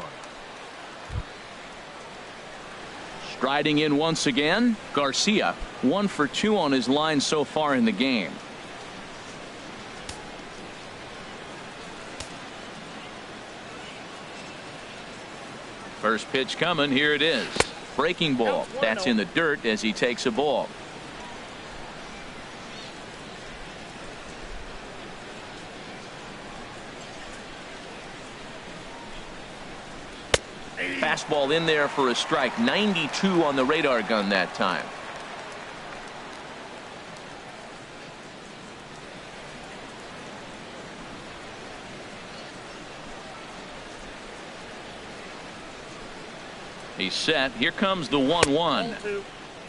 Striding in once again, Garcia, 1 for 2 on his line so far in the game. First pitch coming. Here it is. Breaking ball. That's in the dirt as he takes a ball. Fastball in there for a strike. 92 on the radar gun that time. He's set. Here comes the 1-1.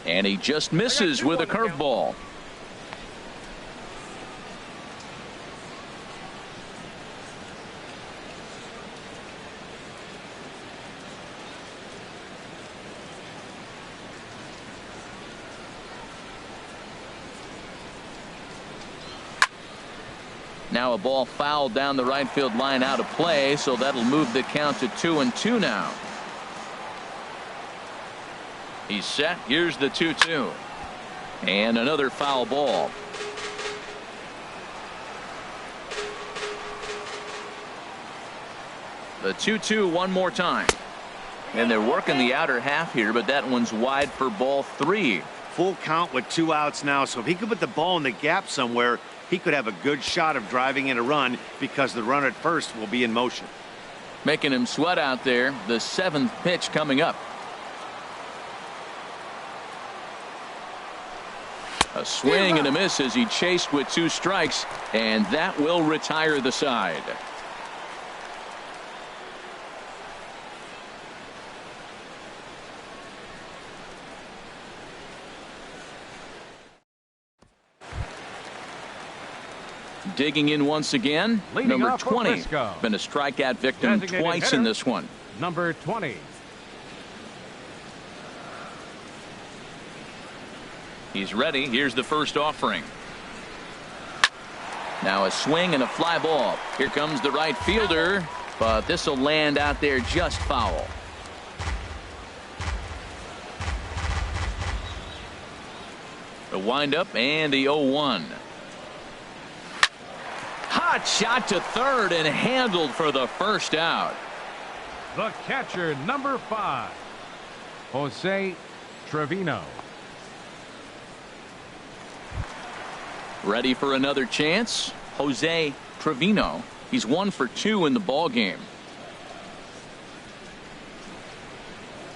And he just misses with a curveball. Now a ball fouled down the right field line out of play, so that'll move the count to 2-2 now. He's set. Here's the 2-2. And another foul ball. The 2-2 one more time. And they're working the outer half here, but that one's wide for ball 3. Full count with 2 outs now, so if he could put the ball in the gap somewhere, he could have a good shot of driving in a run because the runner at first will be in motion. Making him sweat out there. The 7th pitch coming up. A swing and a miss as he chased with 2 strikes, and that will retire the side. Digging in once again, number 20. Been a strikeout victim twice in this one. Number 20. He's ready. Here's the first offering. Now a swing and a fly ball. Here comes the right fielder, but this will land out there just foul. The windup and the 0-1. Hot shot to third and handled for the first out. The catcher, number 5, Jose Trevino. Ready for another chance. Jose Trevino. He's 1 for 2 in the ball game.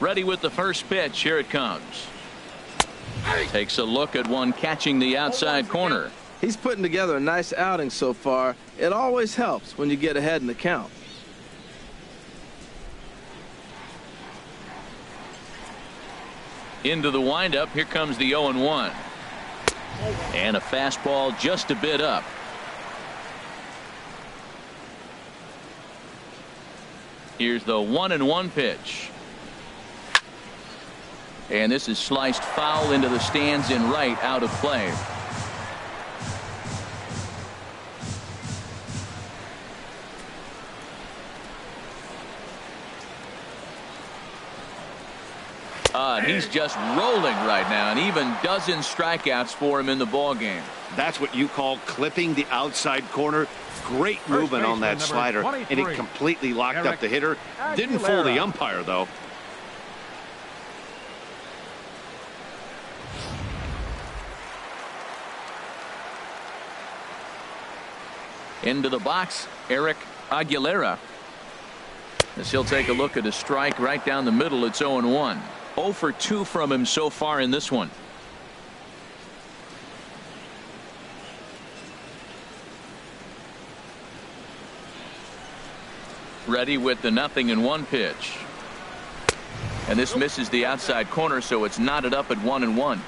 Ready with the first pitch. Here it comes. Takes a look at one catching the outside corner. He's putting together a nice outing so far. It always helps when you get ahead in the count. Into the windup. Here comes the 0-1. And a fastball just a bit up. Here's the 1-1 pitch. And this is sliced foul into the stands in right, out of play. He's just rolling right now, and even dozen strikeouts for him in the ball game. That's what you call clipping the outside corner. Great movement on that slider, and it completely locked up the hitter. Didn't fool the umpire, though. Into the box, Eric Aguilera. As he'll take a look at a strike right down the middle. It's 0-1. 0 for 2 from him so far in this one. Ready with the 0-1 pitch. And this misses the outside corner, so it's knotted up at 1-1.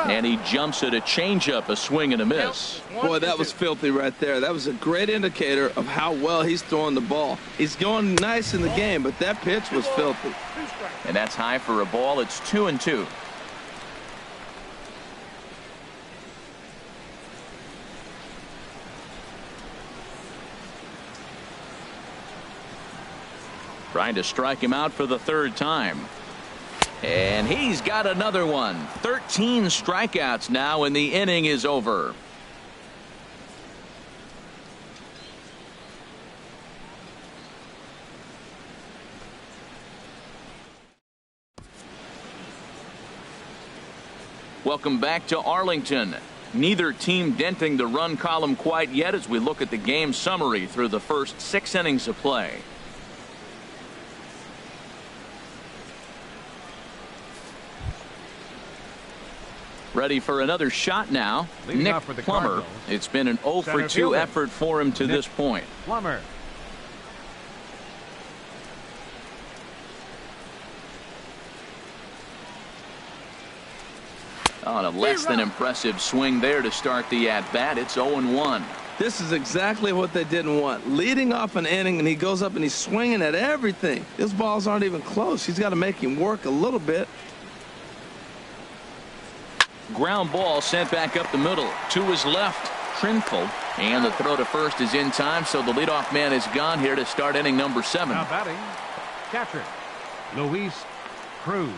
And he jumps at a changeup, a swing and a miss. Boy, that was filthy right there. That was a great indicator of how well he's throwing the ball. He's going nice in the game, but that pitch was filthy. And that's high for a ball. It's 2-2. Trying to strike him out for the third time. And he's got another one. 13 strikeouts now, and the inning is over. Welcome back to Arlington. Neither team denting the run column quite yet as we look at the game summary through the first 6 innings of play. Ready for another shot now. Nick Plummer. It's been an 0 for 2 effort for him to this point. Plummer. On a less than impressive swing there to start the at-bat. It's 0-1. This is exactly what they didn't want. Leading off an inning, and he goes up and he's swinging at everything. His balls aren't even close. He's got to make him work a little bit. Ground ball sent back up the middle. To his left, Trinfeld. And the throw to first is in time, so the leadoff man is gone here to start inning number 7. Now batting, catcher, Luis Cruz.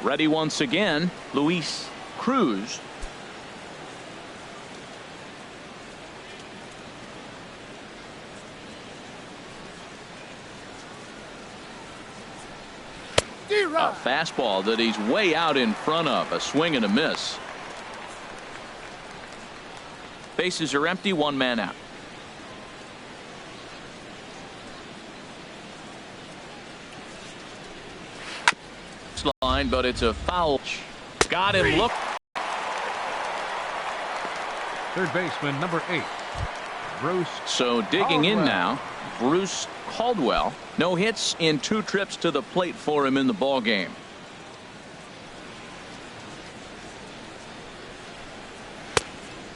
Ready once again, Luis Cruz. A fastball that he's way out in front of. A swing and a miss. Bases are empty. 1 man out. Line, but it's a foul. Got him. Look. Third baseman, number 8, Bruce. So digging in now, Bruce Caldwell. No hits in 2 trips to the plate for him in the ball game.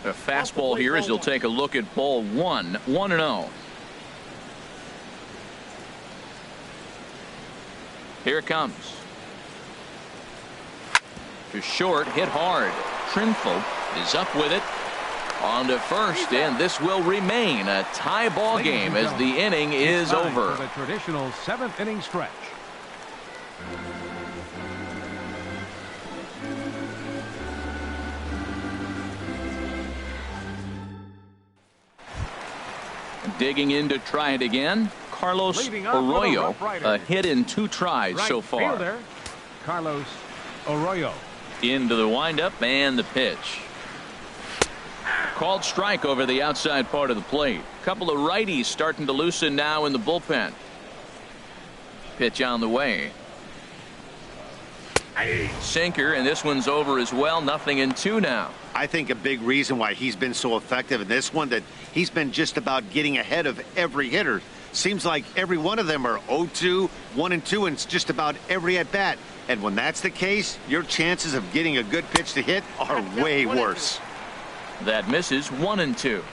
A fastball here as he'll take a look at ball 1. 1-0. Here it comes. To short, hit hard. Trinfeld is up with it. On to first, and this will remain a tie ball game as the inning is over. For the traditional 7th inning stretch. Digging in to try it again, Carlos Arroyo. A hit in 2 tries so far. Fielder, Carlos Arroyo. Into the windup and the pitch. Called strike over the outside part of the plate. Couple of righties starting to loosen now in the bullpen. Pitch on the way. Sinker, and this one's over as well. 0-2 now. I think a big reason why he's been so effective in this one, that he's been just about getting ahead of every hitter. Seems like every one of them are 0-2, 1-2, and it's just about every at bat. And when that's the case, your chances of getting a good pitch to hit are way worse. That misses. 1-2.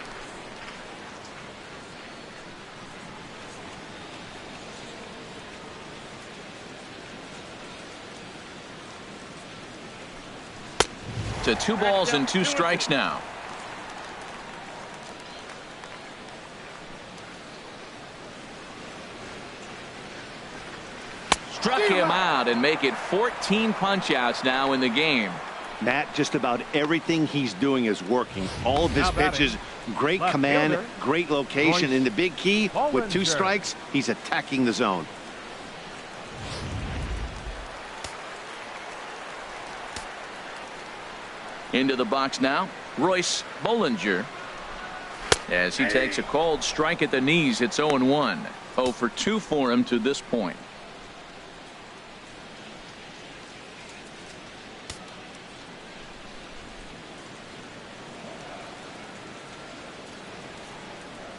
To 2 balls and 2 strikes now. Struck him out and make it 14 punch-outs now in the game. Matt, just about everything he's doing is working. All of his pitches, great command, great location. And the big key, with 2 strikes, he's attacking the zone. Into the box now, Royce Bollinger. As he takes a cold strike at the knees, it's 0-1. 0 for 2 for him to this point.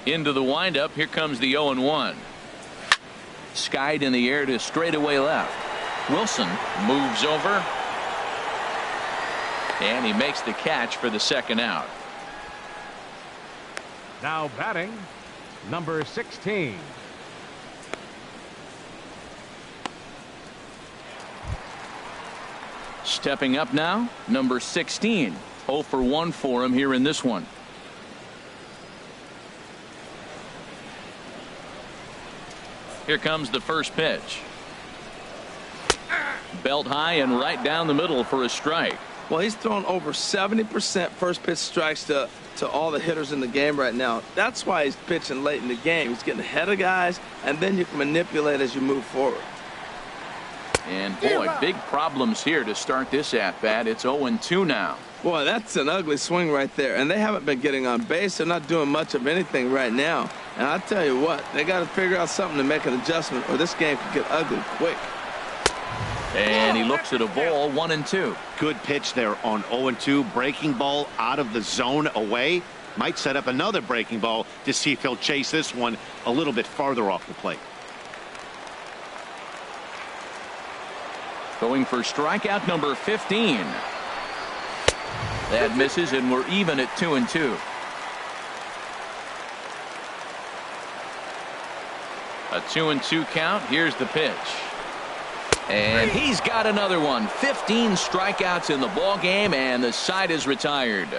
Into the windup, here comes the 0-1. Skied in the air to straightaway left. Wilson moves over. And he makes the catch for the second out. Now batting, number 16. Stepping up now, number 16. 0 for 1 for him here in this one. Here comes the first pitch. Belt high and right down the middle for a strike. Well, he's thrown over 70% first pitch strikes to all the hitters in the game right now. That's why he's pitching late in the game. He's getting ahead of guys, and then you can manipulate as you move forward. And boy, big problems here to start this at bat. It's 0-2 now. Boy, that's an ugly swing right there. And they haven't been getting on base. They're not doing much of anything right now. And I'll tell you what, they got to figure out something to make an adjustment, or this game could get ugly quick. And he looks at a ball, 1-2. Good pitch there on 0-2. Breaking ball out of the zone away. Might set up another breaking ball to see if he'll chase this one a little bit farther off the plate. Going for strikeout number 15. That misses, and we're even at 2-2. A 2-2 count. Here's the pitch. And he's got another one. 15 strikeouts in the ball game, and the side is retired.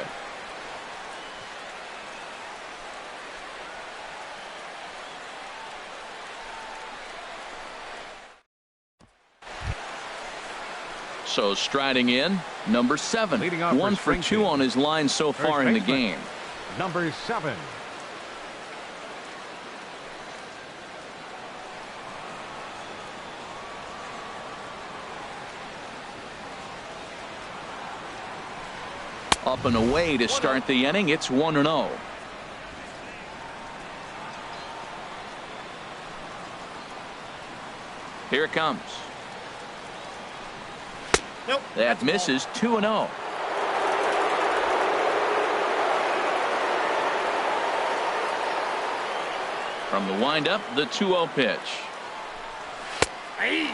So striding in, number 7. 1 for 2 on his line so far in the game. Number 7. Up and away to start the inning. It's 1-0. Here it comes. Nope. That misses. 2-0. From the windup, the 2-0 pitch.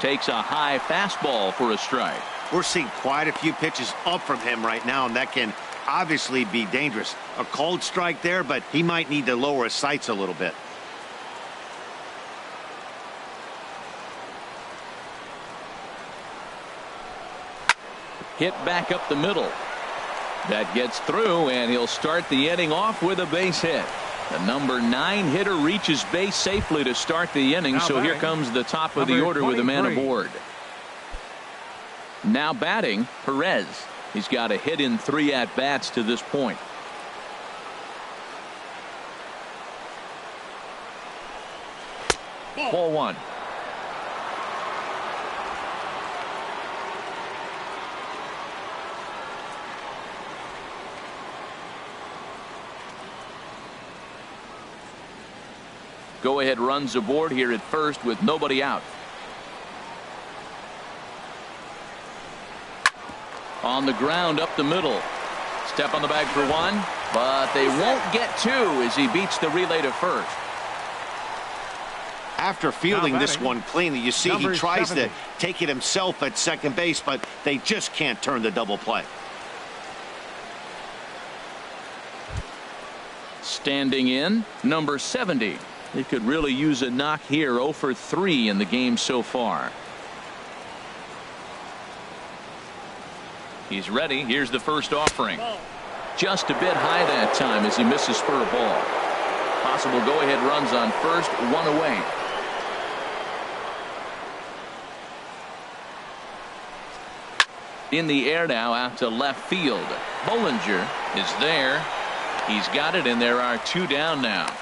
Takes a high fastball for a strike. We're seeing quite a few pitches up from him right now, and that can obviously be dangerous. A cold strike there, but he might need to lower his sights a little bit. Hit back up the middle. That gets through, and he'll start the inning off with a base hit. The number 9 hitter reaches base safely to start the inning, so here comes the top of the order with a man aboard. Now batting, Perez. He's got a hit in 3 at-bats to this point. Ball 1. Go-ahead runs aboard here at first with nobody out. On the ground up the middle. Step on the bag for 1, but they won't get 2 as he beats the relay to first. After fielding this one cleanly, you see he tries to take it himself at second base, but they just can't turn the double play. Standing in, number 70. He could really use a knock here. 0 for 3 in the game so far. He's ready. Here's the first offering. Just a bit high that time as he misses for a ball. Possible go-ahead runs on first, 1 away. In the air now out to left field. Bollinger is there. He's got it, and there are 2 down now.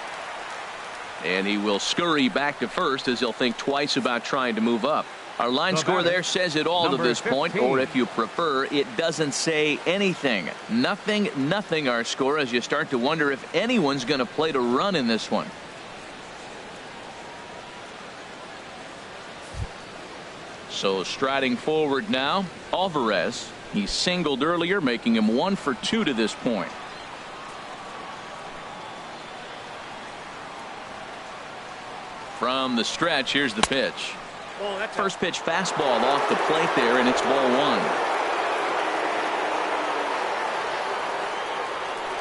And he will scurry back to first as he'll think twice about trying to move up. Our line score there says it all to this point, or if you prefer, it doesn't say anything. Nothing our score, as you start to wonder if anyone's going to play to run in this one. So striding forward now, Alvarez. He singled earlier, making him 1 for 2 to this point. From the stretch, here's the pitch. First pitch fastball off the plate there, and it's ball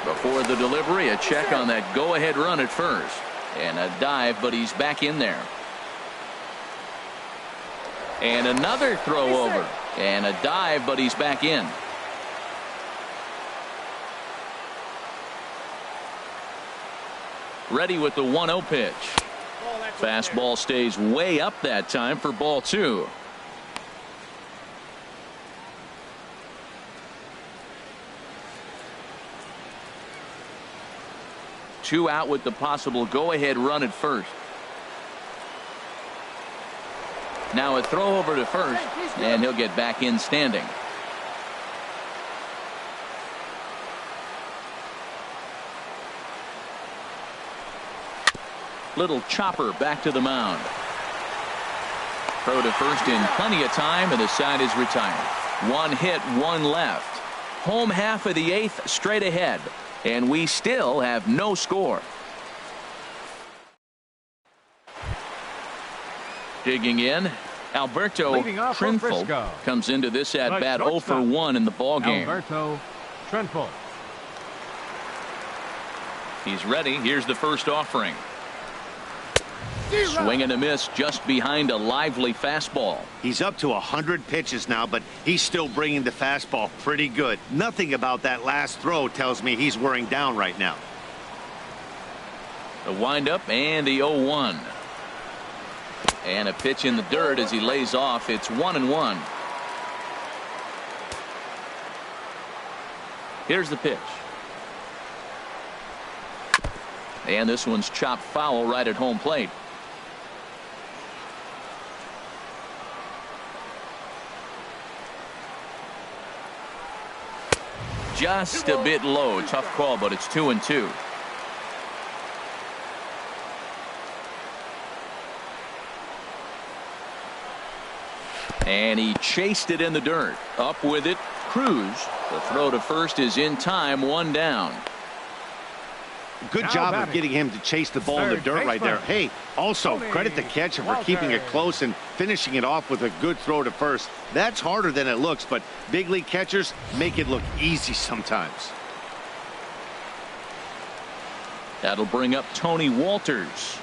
1. Before the delivery, a check on that go-ahead run at first. And a dive, but he's back in there. And another throw over. And a dive, but he's back in. Ready with the 1-0 pitch. Fastball stays way up that time for ball 2. Two out with the possible go-ahead run at first. Now a throw over to first, and he'll get back in standing. Little chopper back to the mound. Throw to first in plenty of time, and the side is retired. 1 hit, 1 left. Home half of the 8th straight ahead, and we still have no score. Digging in, Alberto Trinfel comes into this at bat 0 for 1 in the ball game. Alberto Trinfel. He's ready. Here's the first offering. Swing and a miss just behind a lively fastball. He's up to 100 pitches now, but he's still bringing the fastball pretty good. Nothing about that last throw tells me he's wearing down right now. The windup and the 0-1. And a pitch in the dirt as he lays off. It's 1-1. Here's the pitch. And this one's chopped foul right at home plate. Just a bit low. Tough call, but it's 2-2. And he chased it in the dirt. Up with it, Cruz. The throw to first is in time, 1 down. Good job of getting him to chase the ball in the dirt right there. Hey, also credit the catcher for keeping it close and finishing it off with a good throw to first. That's harder than it looks, but big league catchers make it look easy sometimes. That'll bring up Tony Walters,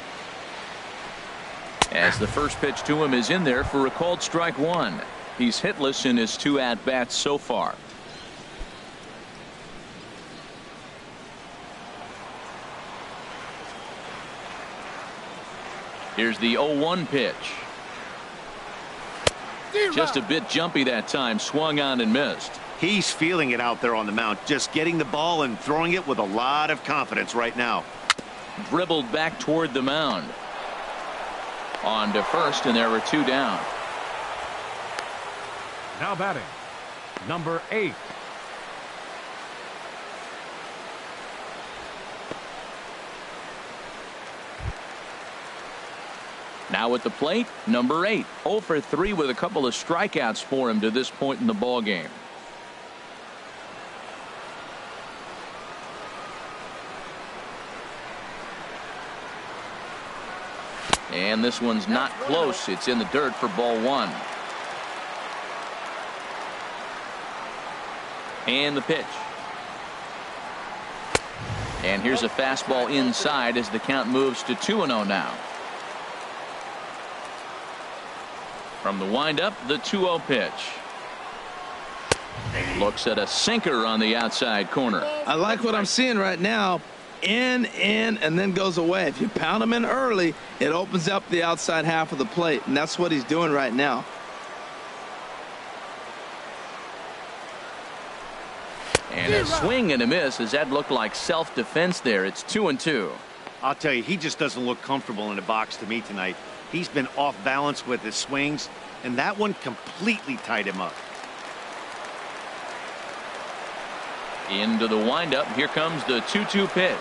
as the first pitch to him is in there for a called strike 1. He's hitless in his 2 at-bats so far. Here's the 0-1 pitch. Just a bit jumpy that time. Swung on and missed. He's feeling it out there on the mound. Just getting the ball and throwing it with a lot of confidence right now. Dribbled back toward the mound. On to first, and there were 2 down. Now batting, number 8. Now at the plate, number 8. 0 for 3 with a couple of strikeouts for him to this point in the ball game. And this one's not close. It's in the dirt for ball 1. And the pitch. And here's a fastball inside as the count moves to 2-0 now. From the windup, the 2-0 pitch. Looks at a sinker on the outside corner. I like what I'm seeing right now. In, and then goes away. If you pound him in early, it opens up the outside half of the plate, and that's what he's doing right now. And a swing and a miss, as that looked like self-defense there. It's 2-2. I'll tell you, he just doesn't look comfortable in the box to me tonight. He's been off balance with his swings, and that one completely tied him up. Into the windup. Here comes the 2-2 pitch.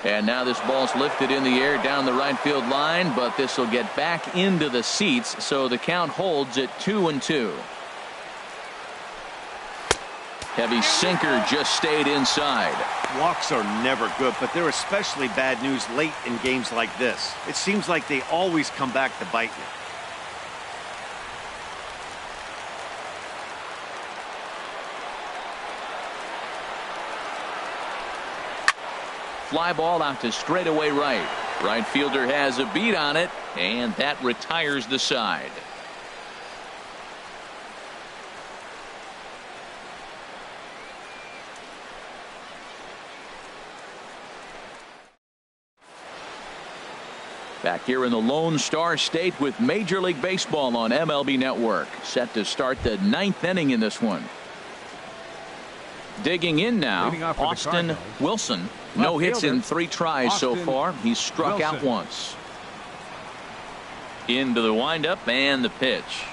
And now this ball's lifted in the air down the right field line, but this will get back into the seats, so the count holds at 2-2. Heavy sinker just stayed inside. Walks are never good, but they're especially bad news late in games like this. It seems like they always come back to bite you. Fly ball out to straightaway right. Right fielder has a beat on it, and that retires the side. Back here in the Lone Star State with Major League Baseball on MLB Network. Set to start the 9th inning in this one. Digging in now, Austin Wilson. No hits in 3 tries so far. He's struck out once. Into the windup and the pitch.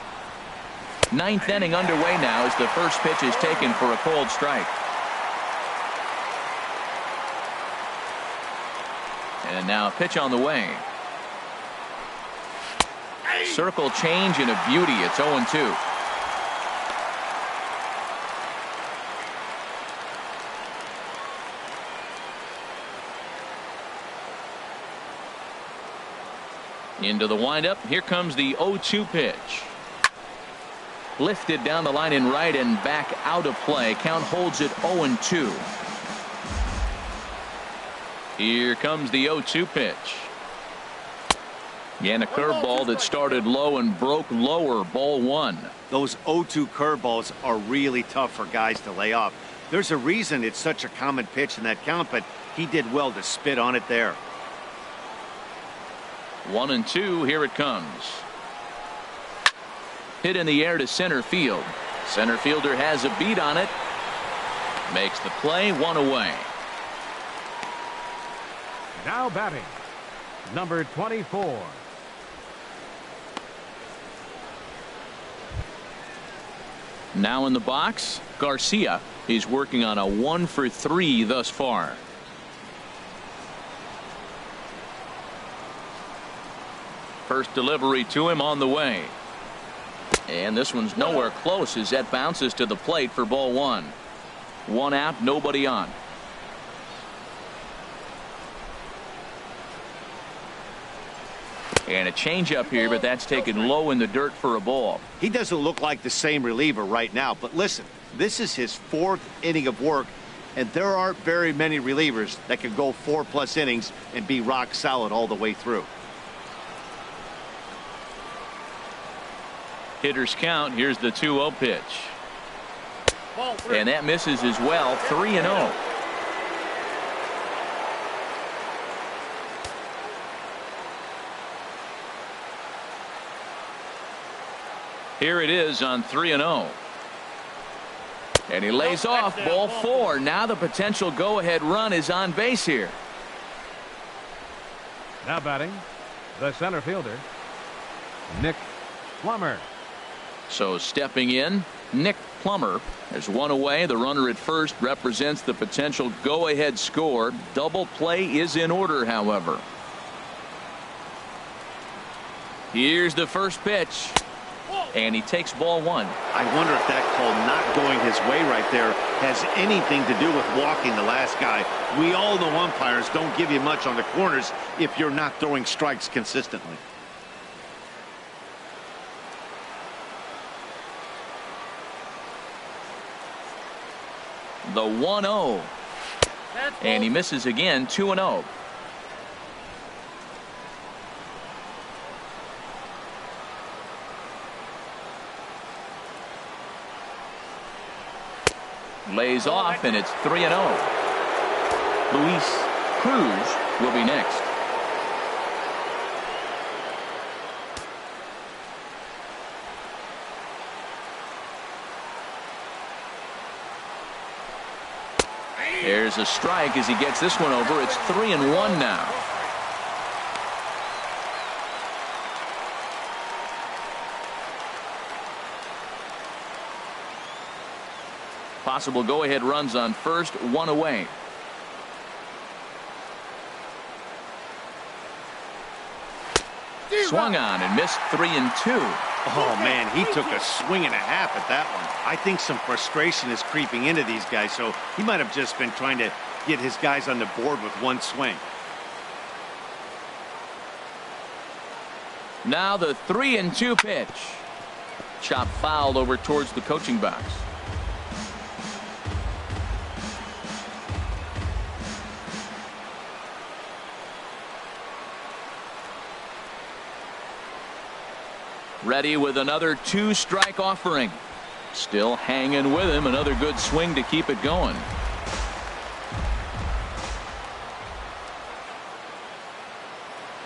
9th inning underway now as the first pitch is taken for a cold strike. And now a pitch on the way. Circle change and a beauty. It's 0-2. Into the windup. Here comes the 0-2 pitch. Lifted down the line in right and back out of play. Count holds it 0-2. Here comes the 0-2 pitch. And a curveball that started low and broke lower. Ball 1. Those 0-2 curveballs are really tough for guys to lay off. There's a reason it's such a common pitch in that count, but he did well to spit on it there. 1-2. Here it comes. Hit in the air to center field. Center fielder has a beat on it. Makes the play. 1 away. Now batting, number 24. Now in the box, Garcia. He's working on a 1-for-3 thus far. First delivery to him on the way. And this one's nowhere close as that bounces to the plate for ball 1. 1 out, nobody on. And a changeup here, but that's taken low in the dirt for a ball. He doesn't look like the same reliever right now, but listen, this is his 4th inning of work, and there aren't very many relievers that can go 4+ innings and be rock solid all the way through. Hitters count. Here's the 2-0 pitch. And that misses as well. 3-0. Here it is on 3-0. And he lays off. Ball 4. Now the potential go-ahead run is on base here. Now batting, the center fielder, Nick Plummer. So stepping in, Nick Plummer. There's 1 away. The runner at first represents the potential go-ahead score. Double play is in order, however. Here's the first pitch. And he takes ball 1. I wonder if that call not going his way right there has anything to do with walking the last guy. We all know umpires don't give you much on the corners if you're not throwing strikes consistently. The 1-0. And he misses again. 2-0. Lays off, and it's 3-0. Luis Cruz will be next. There's There's a strike as he gets this one over. It's 3-1 now. Possible go-ahead runs on first, one away. Swung on and missed 3-2. Oh, man, he took a swing and a half at that one. I think some frustration is creeping into these guys, so he might have just been trying to get his guys on the board with one swing. Now the 3-2 pitch. Chop fouled over towards the coaching box. Ready with another 2-strike offering. Still hanging with him. Another good swing to keep it going.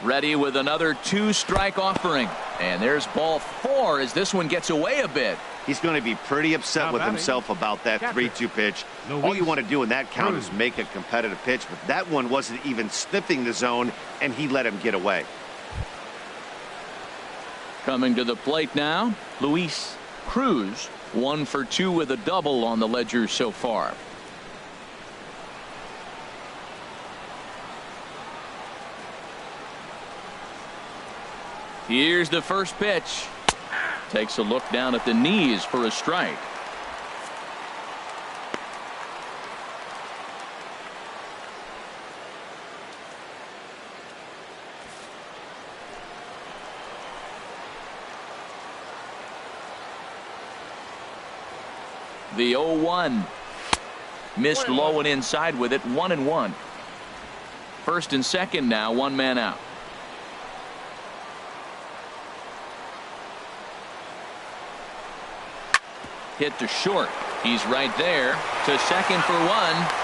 Ready with another 2-strike offering. And there's ball 4 as this one gets away a bit. He's going to be pretty upset with himself about that 3-2 pitch. All you want to do in that count is make a competitive pitch, but that one wasn't even sniffing the zone, and he let him get away. Coming to the plate now, Luis Cruz, 1 for 2 with a double on the ledger so far. Here's the first pitch. Takes a look down at the knees for a strike. The 0-1. Missed low and inside with it. 1-1. First and second now. One man out. Hit to short. He's right there. To second for 1.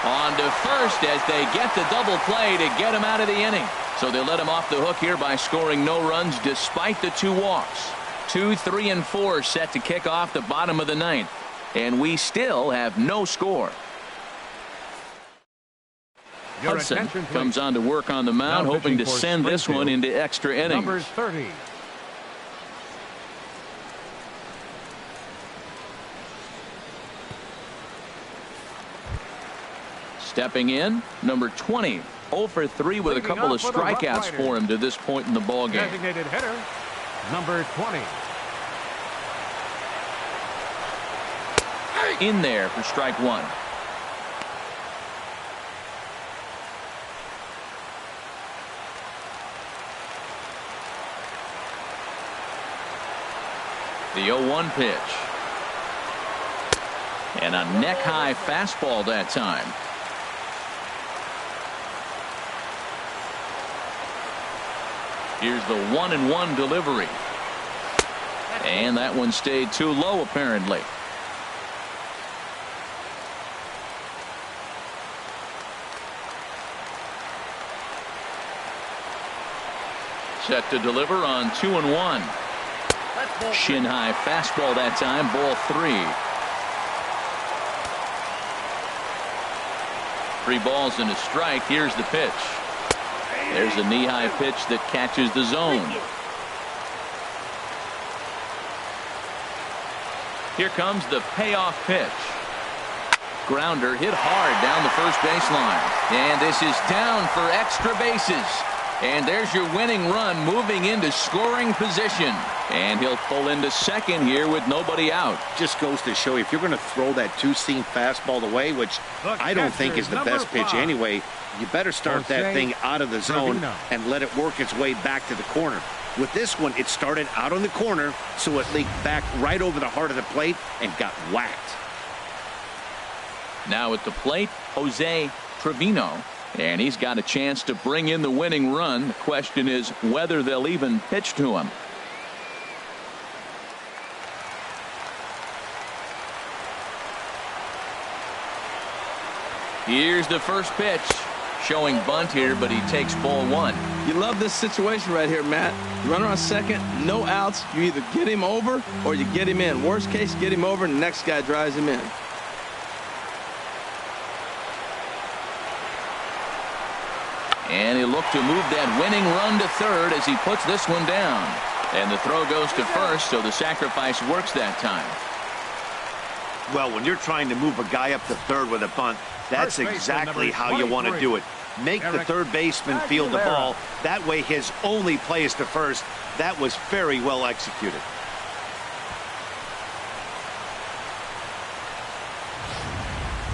On to first as they get the double play to get him out of the inning. So they let him off the hook here by scoring no runs despite the 2 walks. 2, 3, and 4 set to kick off the bottom of the 9th. And we still have no score. Hudson comes on to work on the mound, hoping to send this one into extra innings. Number 30. Stepping in, number 20. 0 for 3 with a couple of strikeouts for him to this point in the ball game. Designated hitter, number 20. In there for strike 1. The 0-1 pitch. And a neck-high fastball that time. Here's the 1-1 delivery. And that one stayed too low apparently. Set to deliver on 2-1. Shin high fastball that time. Ball 3. 3 balls and a strike. Here's the pitch. There's a knee high pitch that catches the zone. Here comes the payoff pitch. Grounder hit hard down the first baseline. And this is down for extra bases. And there's your winning run moving into scoring position. And he'll pull into second here with nobody out. Just goes to show you, if you're going to throw that 2-seam fastball away, which I don't think is the best pitch anyway, you better start that thing out of the zone and let it work its way back to the corner. With this one, it started out on the corner, so it leaked back right over the heart of the plate and got whacked. Now at the plate, Jose Trevino. And he's got a chance to bring in the winning run. The question is whether they'll even pitch to him. Here's the first pitch. Showing bunt here, but he takes ball 1. You love this situation right here, Matt. Runner on second, no outs. You either get him over or you get him in. Worst case, get him over and the next guy drives him in. And he'll look to move that winning run to third as he puts this one down. And the throw goes to first, so the sacrifice works that time. Well, when you're trying to move a guy up to third with a bunt, that's exactly how you want to do it. Make the third baseman field the ball. That way his only play is to first. That was very well executed.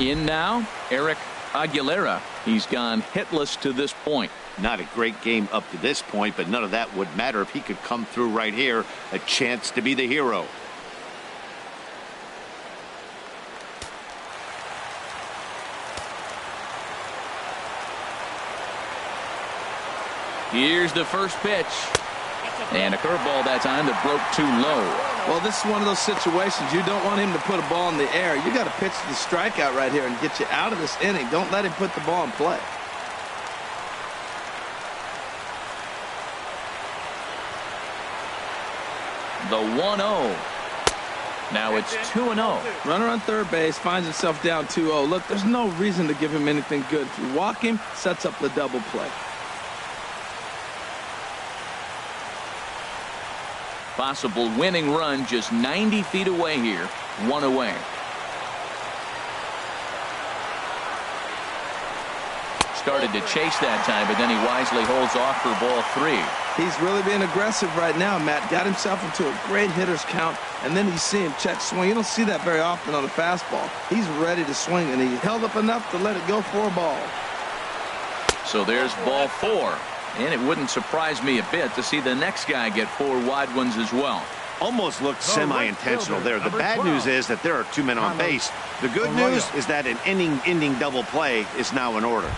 In now, Eric Aguilera. He's gone hitless to this point. Not a great game up to this point, but none of that would matter if he could come through right here. A chance to be the hero. Here's the first pitch. And a curveball that time that broke too low. Well, this is one of those situations you don't want him to put a ball in the air. You got to pitch the strikeout right here and get you out of this inning. Don't let him put the ball in play. The 1-0. Now it's 2-0. Runner on third base finds himself down 2-0. Look, there's no reason to give him anything good. If you walk him, sets up the double play. Possible winning run just 90 feet away here. One away. Started to chase that time, but then he wisely holds off for ball 3. He's really being aggressive right now, Matt. Got himself into a great hitter's count, and then you see him check swing. You don't see that very often on a fastball. He's ready to swing, and he held up enough to let it go for a ball. So there's ball 4. And it wouldn't surprise me a bit to see the next guy get 4 wide ones as well. Almost looked semi-intentional there. The bad news is that there are 2 men on base. The good news is that an inning-ending double play is now in order.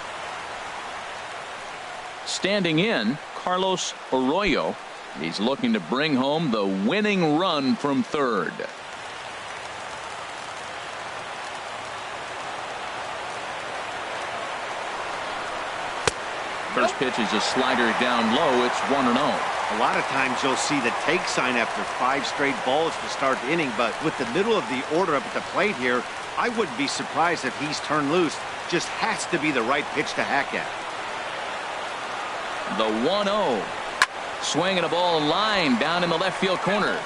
Standing in, Carlos Arroyo. He's looking to bring home the winning run from third. First pitch is a slider down low. It's 1-0. A lot of times you'll see the take sign after 5 straight balls to start the inning, but with the middle of the order up at the plate here, I wouldn't be surprised if he's turned loose. Just has to be the right pitch to hack at. The 1-0. Swinging a ball line down in the left field corner.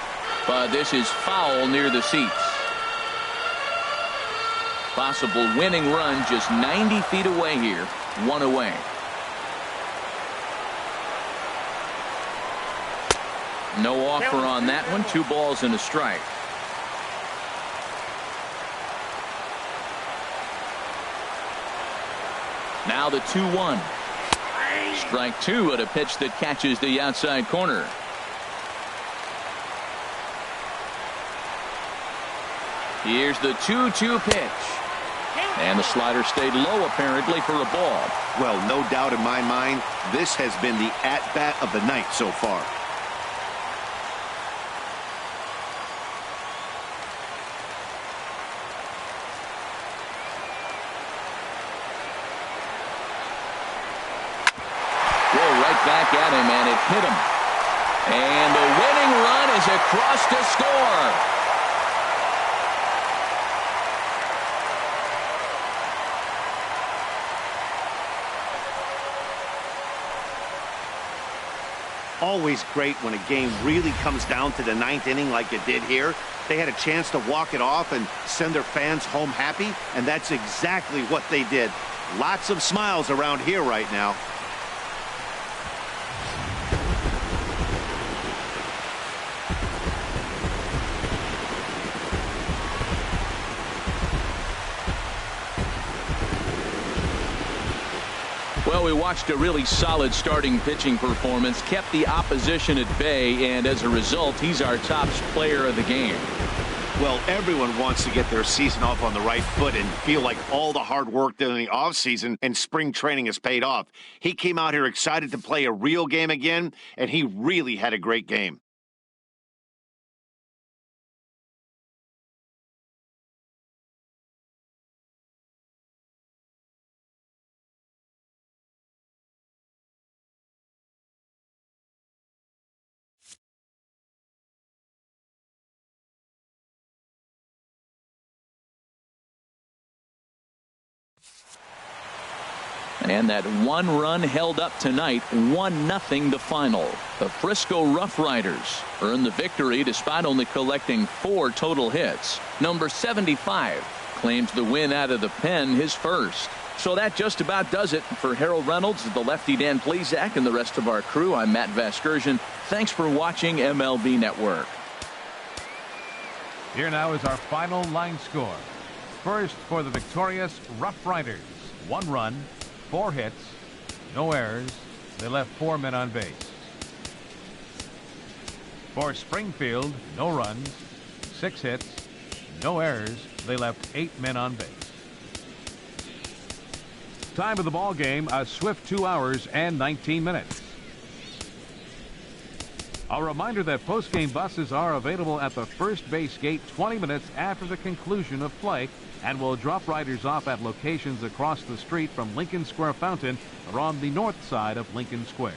But this is foul near the seats. Possible winning run just 90 feet away here. 1 away. No offer on that one. 2 balls and a strike. Now the 2-1. Strike 2 at a pitch that catches the outside corner. Here's the 2-2 pitch. And the slider stayed low apparently for a ball. Well, no doubt in my mind, this has been the at-bat of the night so far. Back at him, and it hit him. And the winning run is across to score. Always great when a game really comes down to the 9th inning like it did here. They had a chance to walk it off and send their fans home happy, and that's exactly what they did. Lots of smiles around here right now. Well, we watched a really solid starting pitching performance, kept the opposition at bay, and as a result, he's our top player of the game. Well, everyone wants to get their season off on the right foot and feel like all the hard work during the offseason and spring training has paid off. He came out here excited to play a real game again, and he really had a great game. And that one run held up tonight, 1-0 the final. The Frisco Roughriders earned the victory despite only collecting 4 total hits. Number 75 claims the win out of the pen, his first. So that just about does it for Harold Reynolds, the lefty Dan Plesac, and the rest of our crew. I'm Matt Vasgersian. Thanks for watching MLB Network. Here now is our final line score. First for the victorious Roughriders. 1 run, 4 hits, no errors. They left 4 men on base. For Springfield, no runs, 6 hits, no errors. They left 8 men on base. Time of the ball game, a swift 2 hours and 19 minutes. A reminder that post-game buses are available at the first base gate 20 minutes after the conclusion of play and will drop riders off at locations across the street from Lincoln Square Fountain or on the north side of Lincoln Square.